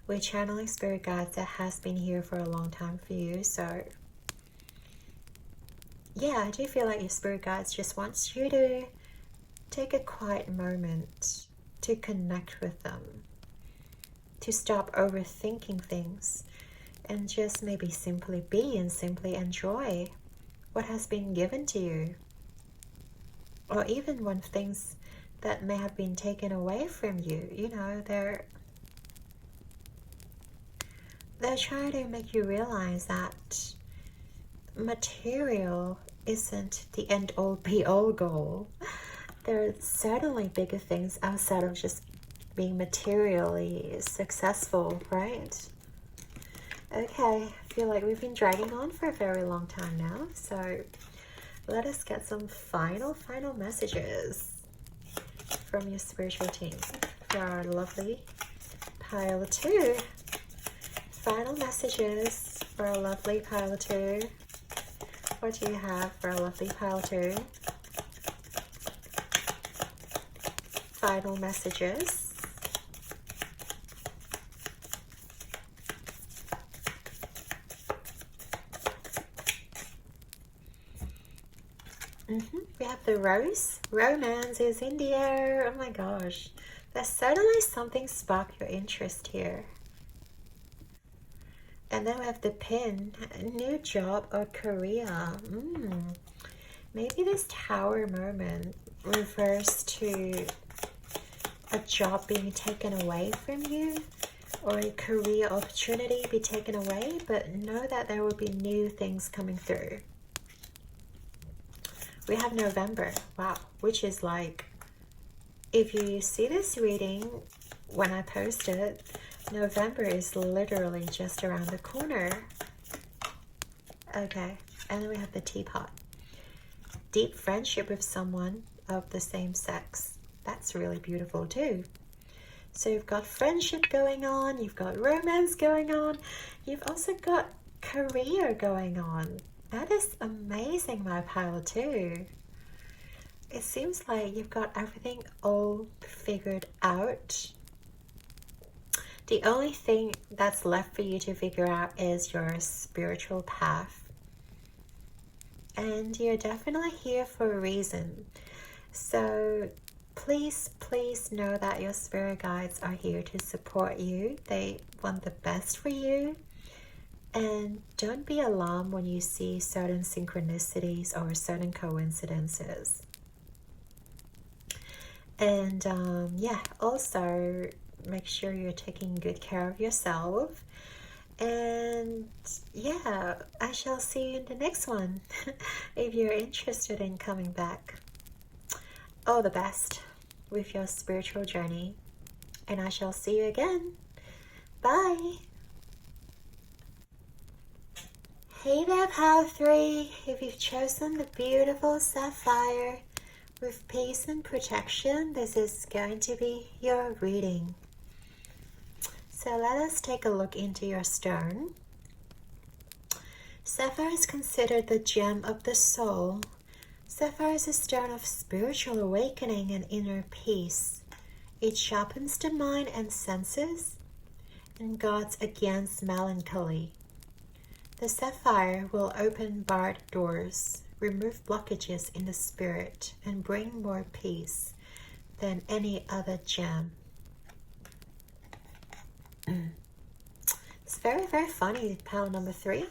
[SPEAKER 1] we're channeling spirit guides that has been here for a long time for you. So yeah, I do feel like your spirit guides just wants you to take a quiet moment to connect with them, to stop overthinking things, and just maybe simply be and simply enjoy what has been given to you. Or even when things that may have been taken away from you, they're trying to make you realize that material isn't the end-all be-all goal. There are certainly bigger things outside of just being materially successful, right? Okay, I feel like we've been dragging on for a very long time now, so let us get some final messages from your spiritual team for our lovely pile 2. Final messages for our lovely pile 2. What do you have for our lovely pile 2? Final messages. We have the rose. Romance is in the air. Oh my gosh. There's certainly something sparked your interest here. And then we have the pin. New job or career. Maybe this tower moment refers to a job being taken away from you, or a career opportunity be taken away, but know that there will be new things coming through. We have November, wow, which is like, if you see this reading when I post it, November is literally just around the corner. Okay, and then we have the teapot. Deep friendship with someone of the same sex. That's really beautiful too. So you've got friendship going on, you've got romance going on, you've also got career going on. That is amazing, my pal, too. It seems like you've got everything all figured out. The only thing that's left for you to figure out is your spiritual path. And you're definitely here for a reason. So please, please know that your spirit guides are here to support you. They want the best for you. And don't be alarmed when you see certain synchronicities or certain coincidences. And yeah, also make sure you're taking good care of yourself. And yeah, I shall see you in the next one if you're interested in coming back. All the best with your spiritual journey, and I shall see you again. Bye. Hey there, Power 3. If you've chosen the beautiful sapphire with peace and protection, this is going to be your reading. So let us take a look into your stone. Sapphire is considered the gem of the soul. Sapphire is a stone of spiritual awakening and inner peace. It sharpens the mind and senses and guards against melancholy. The sapphire will open barred doors, remove blockages in the spirit, and bring more peace than any other gem. It's very, very funny, pal number 3.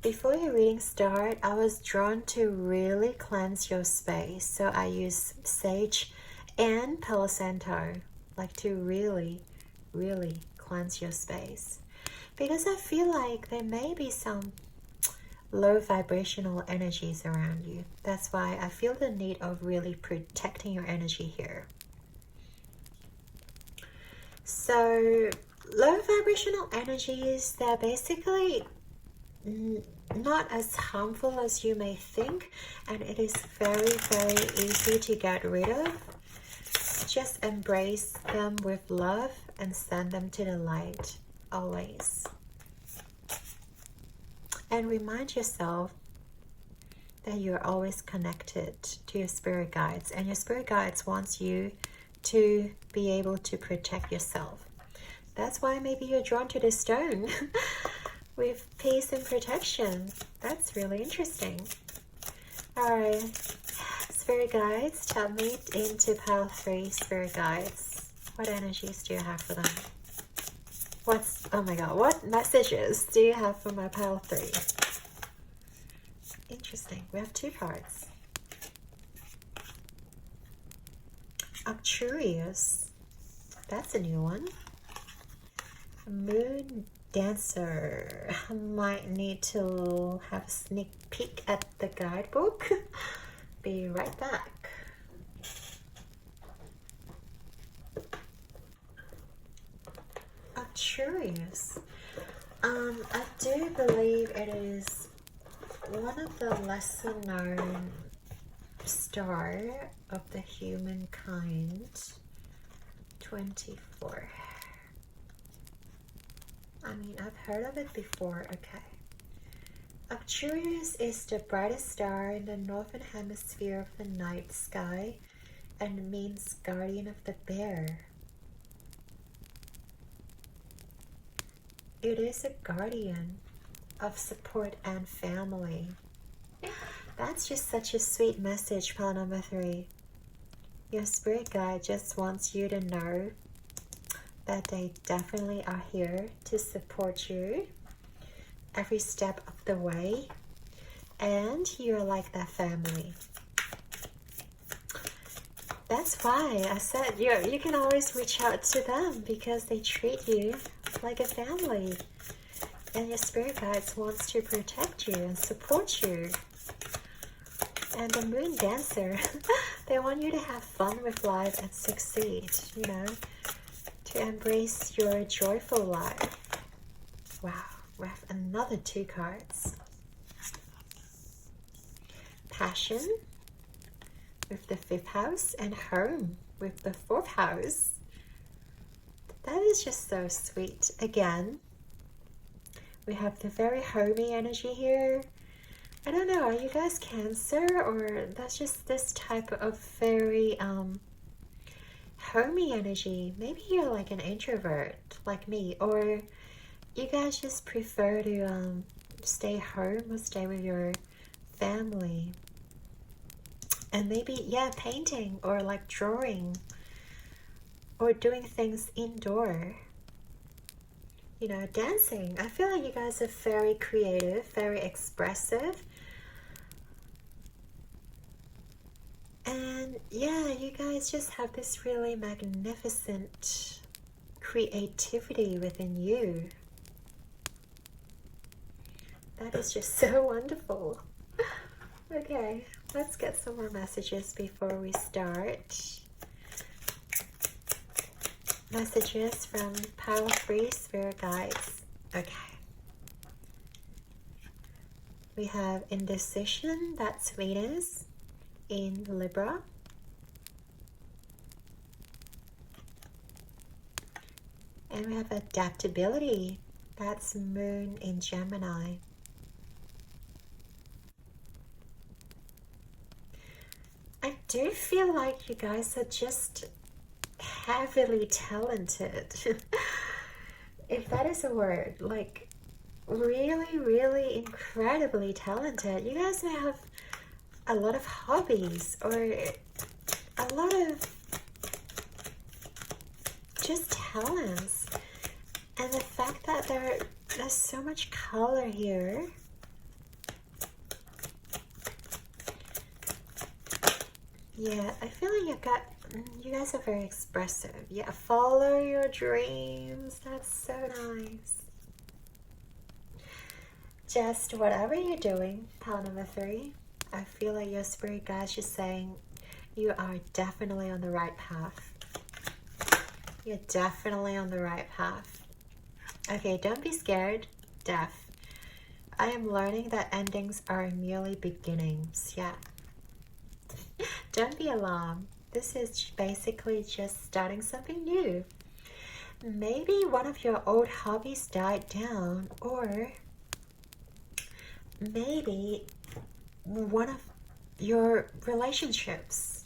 [SPEAKER 1] Before your reading started, I was drawn to really cleanse your space. So I use sage and Palo Santo, like to really, really cleanse your space. Because I feel like there may be some low vibrational energies around you. That's why I feel the need of really protecting your energy here. So low vibrational energies, they're basically not as harmful as you may think, and it is very, very easy to get rid of. Just embrace them with love and send them to the light always. And remind yourself that you're always connected to your spirit guides, and your spirit guides wants you to be able to protect yourself. That's why maybe you're drawn to this stone with peace and protection. That's really interesting. Alright, spirit guides, tell me into pile 3 spirit guides. What energies do you have for them? Oh my god, what messages do you have for my pile 3? Interesting, we have 2 cards. Actuarius, that's a new one. Moon Dancer. I might need to have a sneak peek at the guidebook. Be right back. Actuarius. I do believe it is one of the lesser known star of the humankind. 24. I mean, I've heard of it before. Okay. Actuarius is the brightest star in the northern hemisphere of the night sky and means guardian of the bear. It is a guardian of support and family. That's just such a sweet message, pile number 3. Your spirit guide just wants you to know that they definitely are here to support you every step of the way, and you're like their family. That's why I said you can always reach out to them, because they treat you like a family, and your spirit guides wants to protect you and support you. And the moon dancer, they want you to have fun with life and succeed, you know, to embrace your joyful life. Wow, we have another 2 cards. Passion with the 5th house, and home with the 4th house. That is just so sweet. Again, we have the very homey energy here. I don't know, are you guys Cancer, or that's just this type of very homey energy? Maybe you're like an introvert like me, or you guys just prefer to stay home or stay with your family. And maybe, yeah, painting or like drawing or doing things indoor. You know, dancing. I feel like you guys are very creative, very expressive. And yeah, you guys just have this really magnificent creativity within you. That is just so wonderful. Okay, let's get some more messages before we start. Messages from Pile 3 Spirit Guides. Okay. We have indecision, that's Venus in Libra. And we have adaptability, that's Moon in Gemini. I do feel like you guys are just heavily talented. If that is a word, like really, really incredibly talented. You guys may have a lot of hobbies or a lot of just talents. And the fact that there's so much color here. Yeah, I feel like you guys are very expressive. Yeah, follow your dreams. That's so nice. Just whatever you're doing, pile number 3, I feel like your spirit guides just saying you are definitely on the right path. You're definitely on the right path. Okay, don't be scared, Death. I am learning that endings are merely beginnings. Yeah. Don't be alarmed. This is basically just starting something new. Maybe one of your old hobbies died down, or maybe one of your relationships,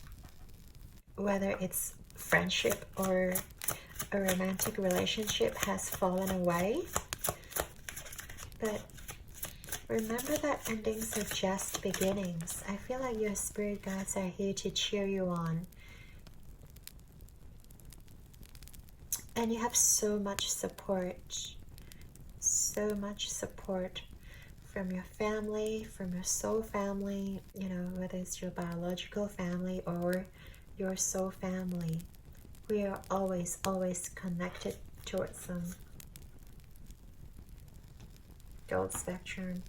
[SPEAKER 1] whether it's friendship or a romantic relationship, has fallen away. But remember that endings are just beginnings. I feel like your spirit guides are here to cheer you on. And you have so much support. So much support from your family, from your soul family, you know, whether it's your biological family or your soul family. We are always, always connected towards them. Gold spectrum.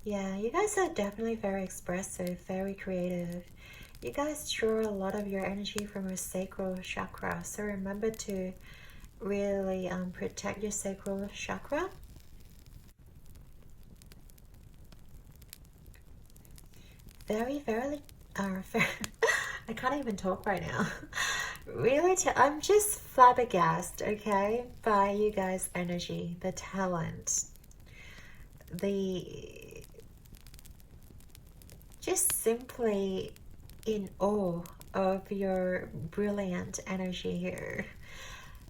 [SPEAKER 1] Yeah, you guys are definitely very expressive, very creative. You guys draw a lot of your energy from your sacral chakra. So remember to really protect your sacral chakra. Very, very, I can't even talk right now. Really, I'm just flabbergasted, okay, by you guys' energy, the talent, just simply in awe of your brilliant energy here.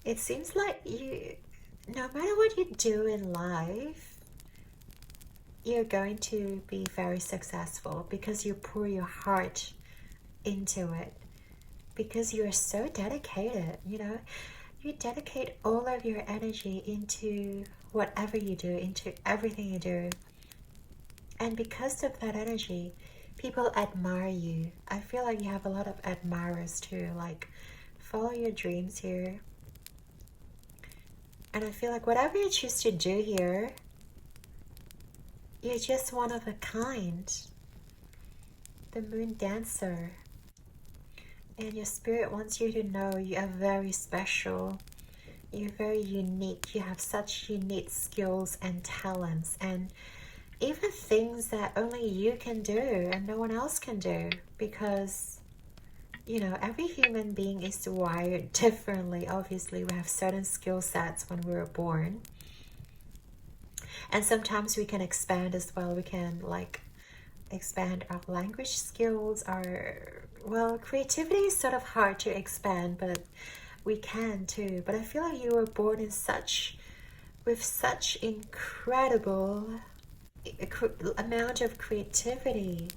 [SPEAKER 1] It seems like you, no matter what you do in life, you're going to be very successful because you pour your heart into it, because you're so dedicated, you know. You dedicate all of your energy into whatever you do, into everything you do. And because of that energy, people admire you. I feel like you have a lot of admirers too, like follow your dreams here. And I feel like whatever you choose to do here, you're just one of a kind. The moon dancer. And your spirit wants you to know you are very special. You're very unique. You have such unique skills and talents, and even things that only you can do and no one else can do, because, you know, every human being is wired differently. Obviously, we have certain skill sets when we were born. And sometimes we can expand as well. We can like expand our language skills, well, creativity is sort of hard to expand, but we can too. But I feel like you were born in with such incredible amount of creativity,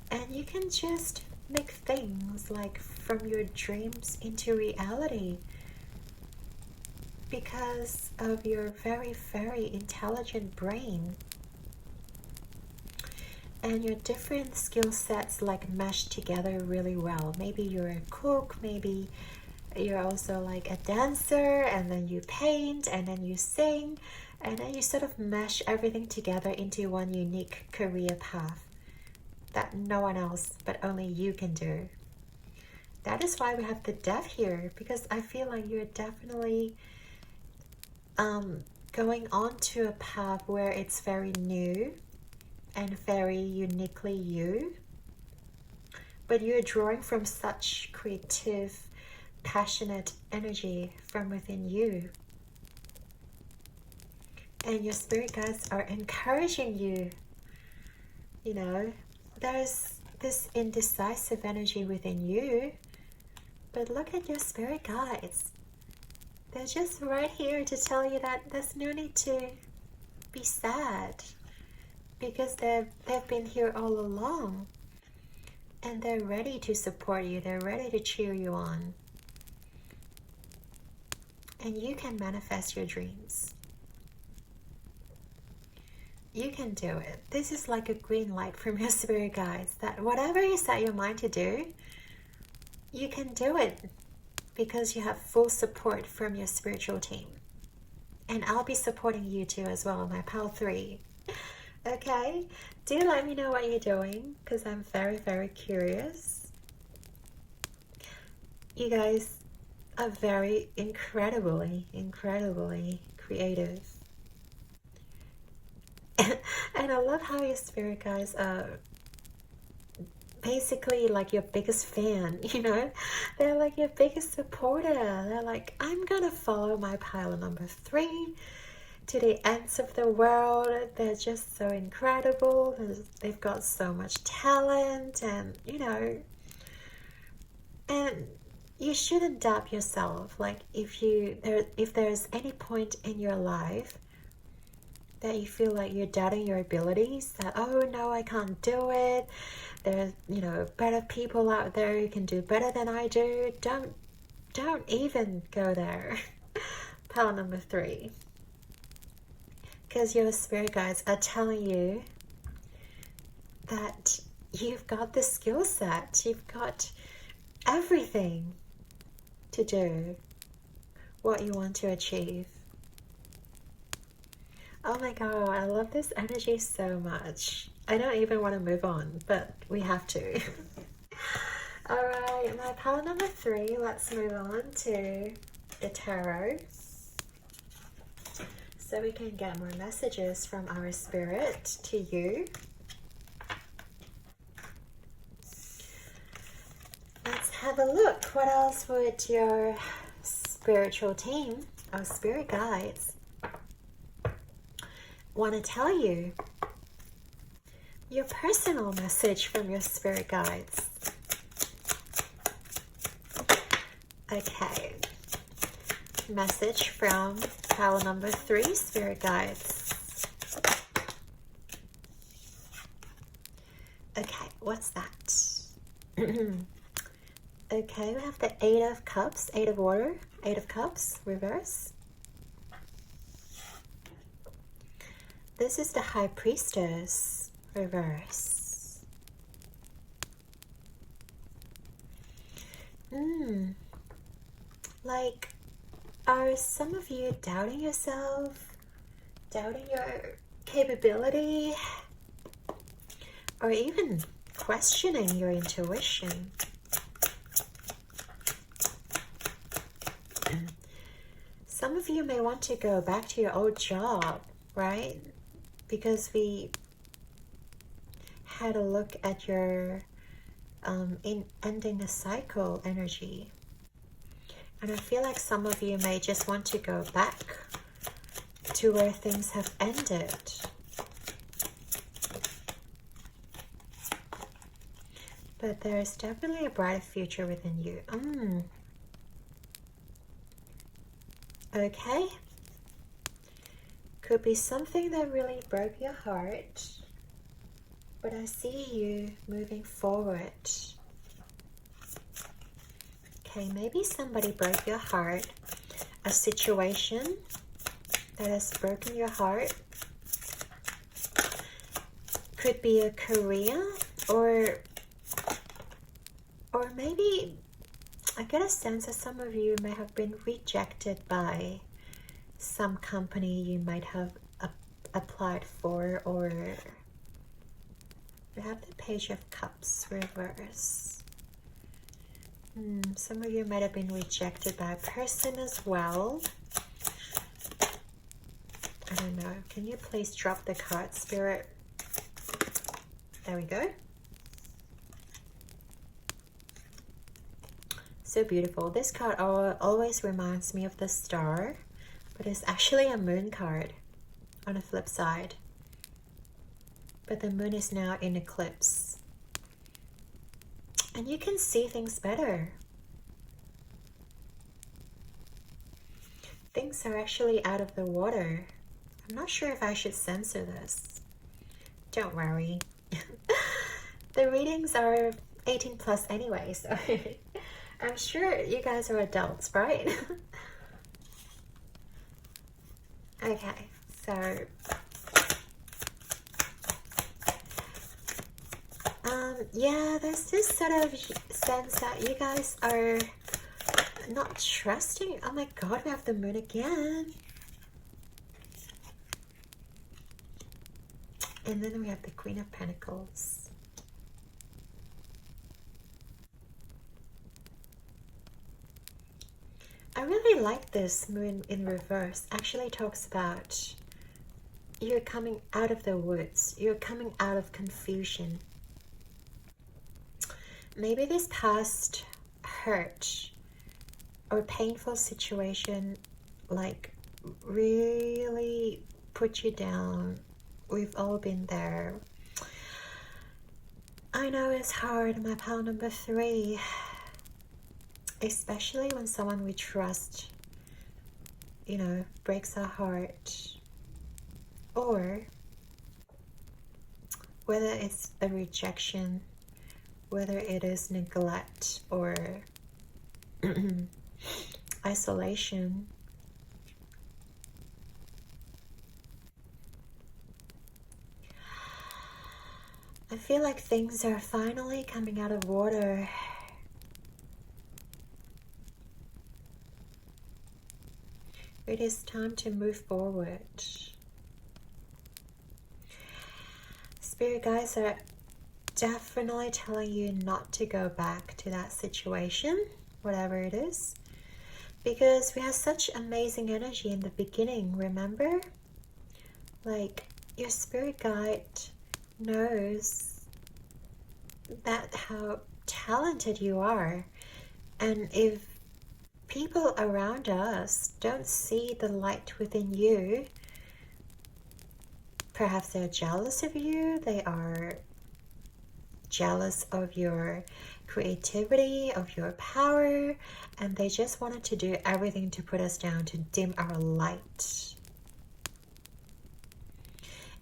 [SPEAKER 1] and you can just make things like from your dreams into reality because of your very, very intelligent brain. And your different skill sets like mesh together really well. Maybe you're a cook, maybe you're also like a dancer, and then you paint, and then you sing, and then you sort of mesh everything together into one unique career path that no one else but only you can do. That is why we have the deaf here, because I feel like you're definitely going on to a path where it's very new and very uniquely you, but you're drawing from such creative, passionate energy from within you, and your spirit guides are encouraging you. You know, there's this indecisive energy within you, but look at your spirit guides. They're just right here to tell you that there's no need to be sad, because they've been here all along, and they're ready to support you. They're ready to cheer you on. And you can manifest your dreams. You can do it. This is like a green light from your spirit guides that whatever you set your mind to do, you can do it because you have full support from your spiritual team. And I'll be supporting you too as well, my pal 3. Okay, do let me know what you're doing, because I'm very, very curious. You guys are very incredibly creative. And I love how your spirit guides are basically like your biggest fan, you know? They're like your biggest supporter. They're like, I'm gonna follow my pile number 3 to the ends of the world. They're just so incredible. They've got so much talent, and you know, and you shouldn't doubt yourself. Like if there's any point in your life that you feel like you're doubting your abilities, that oh no, I can't do it, there's, you know, better people out there who can do better than I do, don't even go there. Pile number 3. Because your spirit guides are telling you that you've got the skill set, you've got everything to do what you want to achieve. Oh my god, I love this energy so much. I don't even want to move on, but we have to. Alright, my pile number 3, let's move on to the tarot, so we can get more messages from our spirit to you. Let's have a look. What else would your spiritual team, or spirit guides, want to tell you? Your personal message from your spirit guides. Okay. Message from pile number 3, spirit guides. Okay, what's that? Okay, we have the Eight of Cups, Eight of Water, Eight of Cups, reverse. This is the High Priestess, reverse. Like, are some of you doubting yourself, doubting your capability, or even questioning your intuition? Some of you may want to go back to your old job, right? Because we had a look at your in ending a cycle energy. And I feel like some of you may just want to go back to where things have ended. But there's definitely a brighter future within you. Okay. Could be something that really broke your heart, but I see you moving forward. Okay, maybe somebody broke your heart, a situation that has broken your heart. Could be a career, or maybe I get a sense that some of you may have been rejected by some company you might have applied for, or you have the Page of Cups reverse. Some of you might have been rejected by a person as well. I don't know. Can you please drop the card, Spirit? There we go. So beautiful. This card always reminds me of the star, but it's actually a moon card on the flip side. But the moon is now in eclipse. And you can see things better. Things are actually out of the water. I'm not sure if I should censor this. Don't worry. The readings are 18 plus anyway, so I'm sure you guys are adults, right? Okay, so yeah, there's this sort of sense that you guys are not trusting. Oh my god, we have the moon again. And then we have the Queen of Pentacles. I really like this moon in reverse. Actually talks about you're coming out of the woods. You're coming out of confusion. Maybe this past hurt or painful situation like really put you down. We've all been there. I know it's hard, my pal number 3. Especially when someone we trust, you know, breaks our heart. Or whether it's a rejection, whether it is neglect or isolation. I feel like things are finally coming out of water. It is time to move forward. Spirit guides are definitely telling you not to go back to that situation, whatever it is, because we have such amazing energy in the beginning, remember? Like, your spirit guide knows that how talented you are, and if people around us don't see the light within you, perhaps they're jealous of you, they are jealous of your creativity, of your power, and they just wanted to do everything to put us down, to dim our light.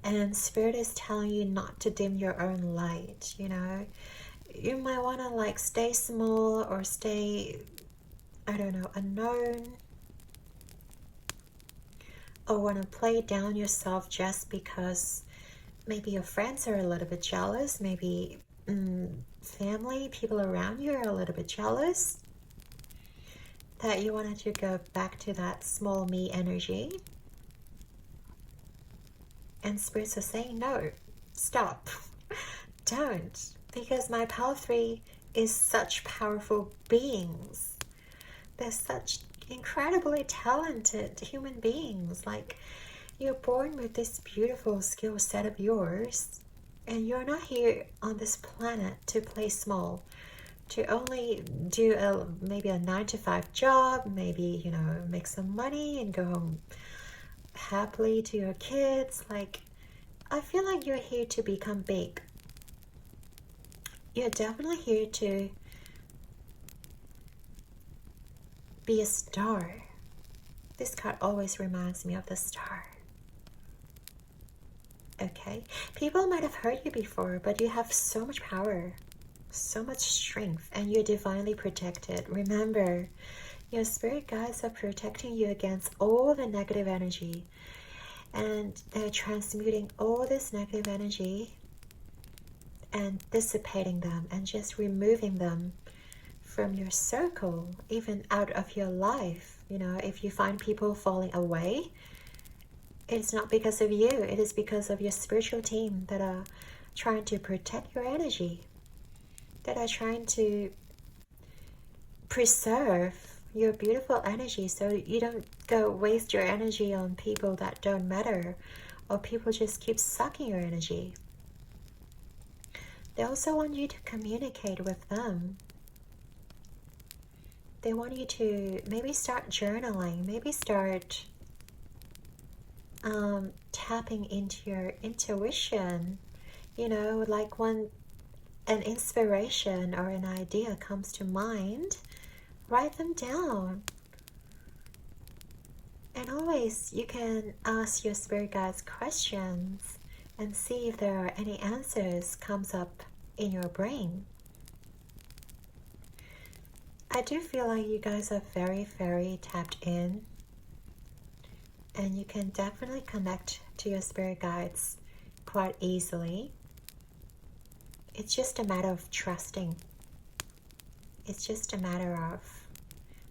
[SPEAKER 1] And Spirit is telling you not to dim your own light, you know. You might want to like stay small or stay, I don't know, unknown, or want to play down yourself just because maybe your friends are a little bit jealous, maybe family, people around you are a little bit jealous, that you wanted to go back to that small me energy. And spirits are saying, no, stop, don't, because my Power 3 is such powerful beings. They're such incredibly talented human beings. Like, you're born with this beautiful skill set of yours, and you're not here on this planet to play small, to only do maybe a 9-to-5 job, maybe, you know, make some money and go home happily to your kids. Like, I feel like you're here to become big. You're definitely here to be a star. This card always reminds me of the star. Okay, people might have hurt you before, but you have so much power, so much strength, and you're divinely protected. Remember, your spirit guides are protecting you against all the negative energy, and they're transmuting all this negative energy and dissipating them and just removing them from your circle, even out of your life. You know, if you find people falling away, it's not because of you, it is because of your spiritual team that are trying to protect your energy, that are trying to preserve your beautiful energy so you don't go waste your energy on people that don't matter, or people just keep sucking your energy. They also want you to communicate with them. They want you to maybe start journaling, maybe start tapping into your intuition. You know, like when an inspiration or an idea comes to mind, write them down. And always you can ask your spirit guides questions and see if there are any answers comes up in your brain. I do feel like you guys are very, very tapped in, and you can definitely connect to your spirit guides quite easily. It's just a matter of trusting. It's just a matter of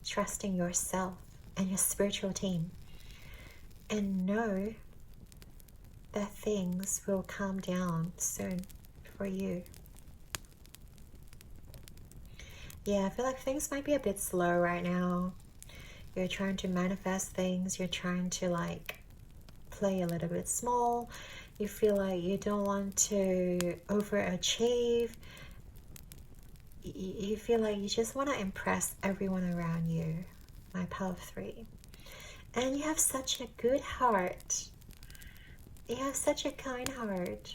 [SPEAKER 1] trusting yourself and your spiritual team, and know that things will calm down soon for you. Yeah, I feel like things might be a bit slow right now. You're trying to manifest things. You're trying to like play a little bit small. You feel like you don't want to overachieve. You feel like you just want to impress everyone around you. My Power 3. And you have such a good heart. You have such a kind heart.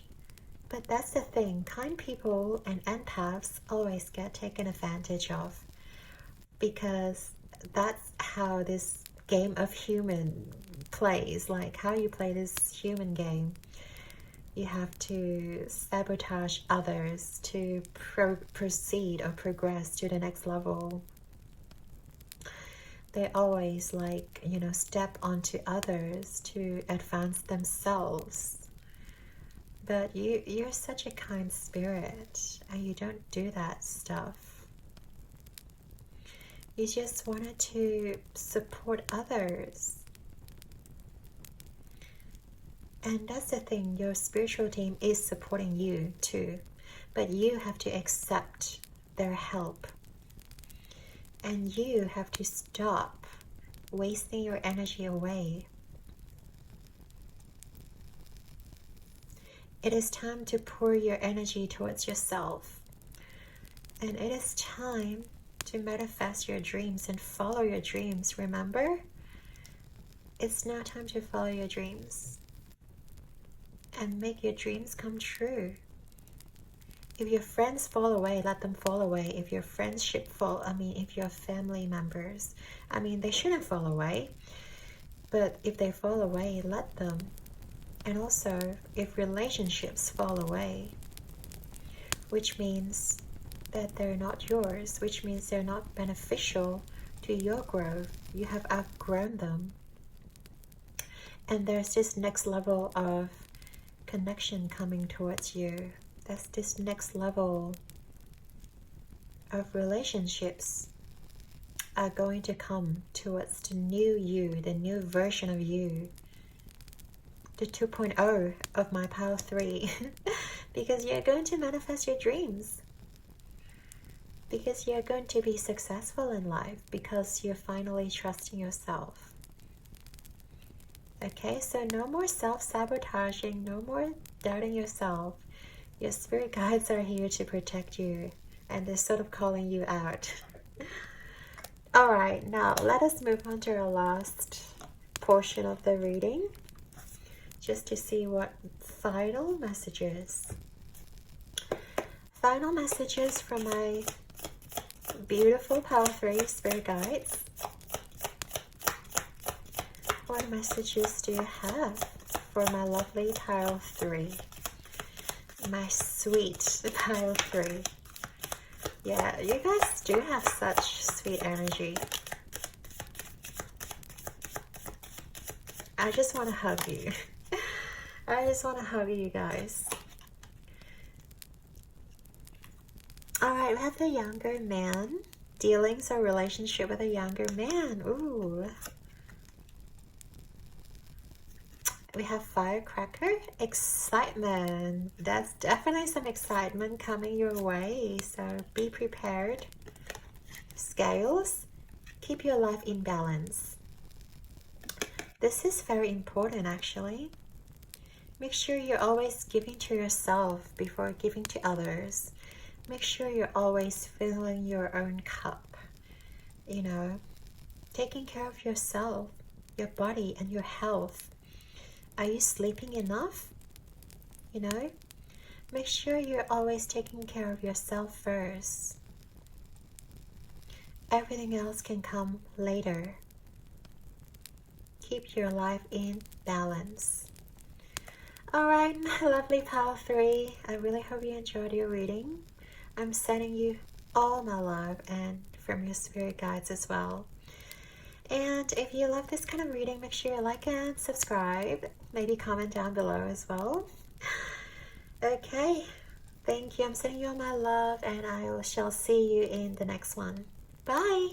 [SPEAKER 1] But that's the thing, kind people and empaths always get taken advantage of, because that's how this game of human plays, like how you play this human game. You have to sabotage others to proceed or progress to the next level. They always like, you know, step onto others to advance themselves. But you're such a kind spirit, and you don't do that stuff. You just wanted to support others. And that's the thing, your spiritual team is supporting you too. But you have to accept their help. And you have to stop wasting your energy away. It is time to pour your energy towards yourself. And it is time to manifest your dreams and follow your dreams, remember? It's now time to follow your dreams and make your dreams come true. If your friends fall away, let them fall away. If your friendship if your family members, they shouldn't fall away. But if they fall away, let them. And also, if relationships fall away, which means that they're not yours, which means they're not beneficial to your growth, you have outgrown them. And there's this next level of connection coming towards you. That's this next level of relationships are going to come towards the new you, the new version of you, the 2.0 of my Power 3. Because you're going to manifest your dreams. Because you're going to be successful in life. Because you're finally trusting yourself. Okay, so no more self-sabotaging, no more doubting yourself. Your spirit guides are here to protect you. And they're sort of calling you out. Alright, now let us move on to our last portion of the reading. Just to see what final messages. Final messages from my beautiful Power 3 spirit guides. What messages do you have for my lovely Power 3? My sweet Power 3. Yeah, you guys do have such sweet energy. I just want to hug you. I just want to hug you guys. Alright, we have the younger man. Dealings or relationship with a younger man. Ooh. We have firecracker. Excitement. That's definitely some excitement coming your way. So be prepared. Scales. Keep your life in balance. This is very important actually. Make sure you're always giving to yourself before giving to others. Make sure you're always filling your own cup. You know, taking care of yourself, your body and your health. Are you sleeping enough? You know, make sure you're always taking care of yourself first. Everything else can come later. Keep your life in balance. Alright, my lovely Power 3. I really hope you enjoyed your reading. I'm sending you all my love and from your spirit guides as well. And if you love this kind of reading, make sure you like and subscribe. Maybe comment down below as well. Okay, thank you. I'm sending you all my love and I shall see you in the next one. Bye!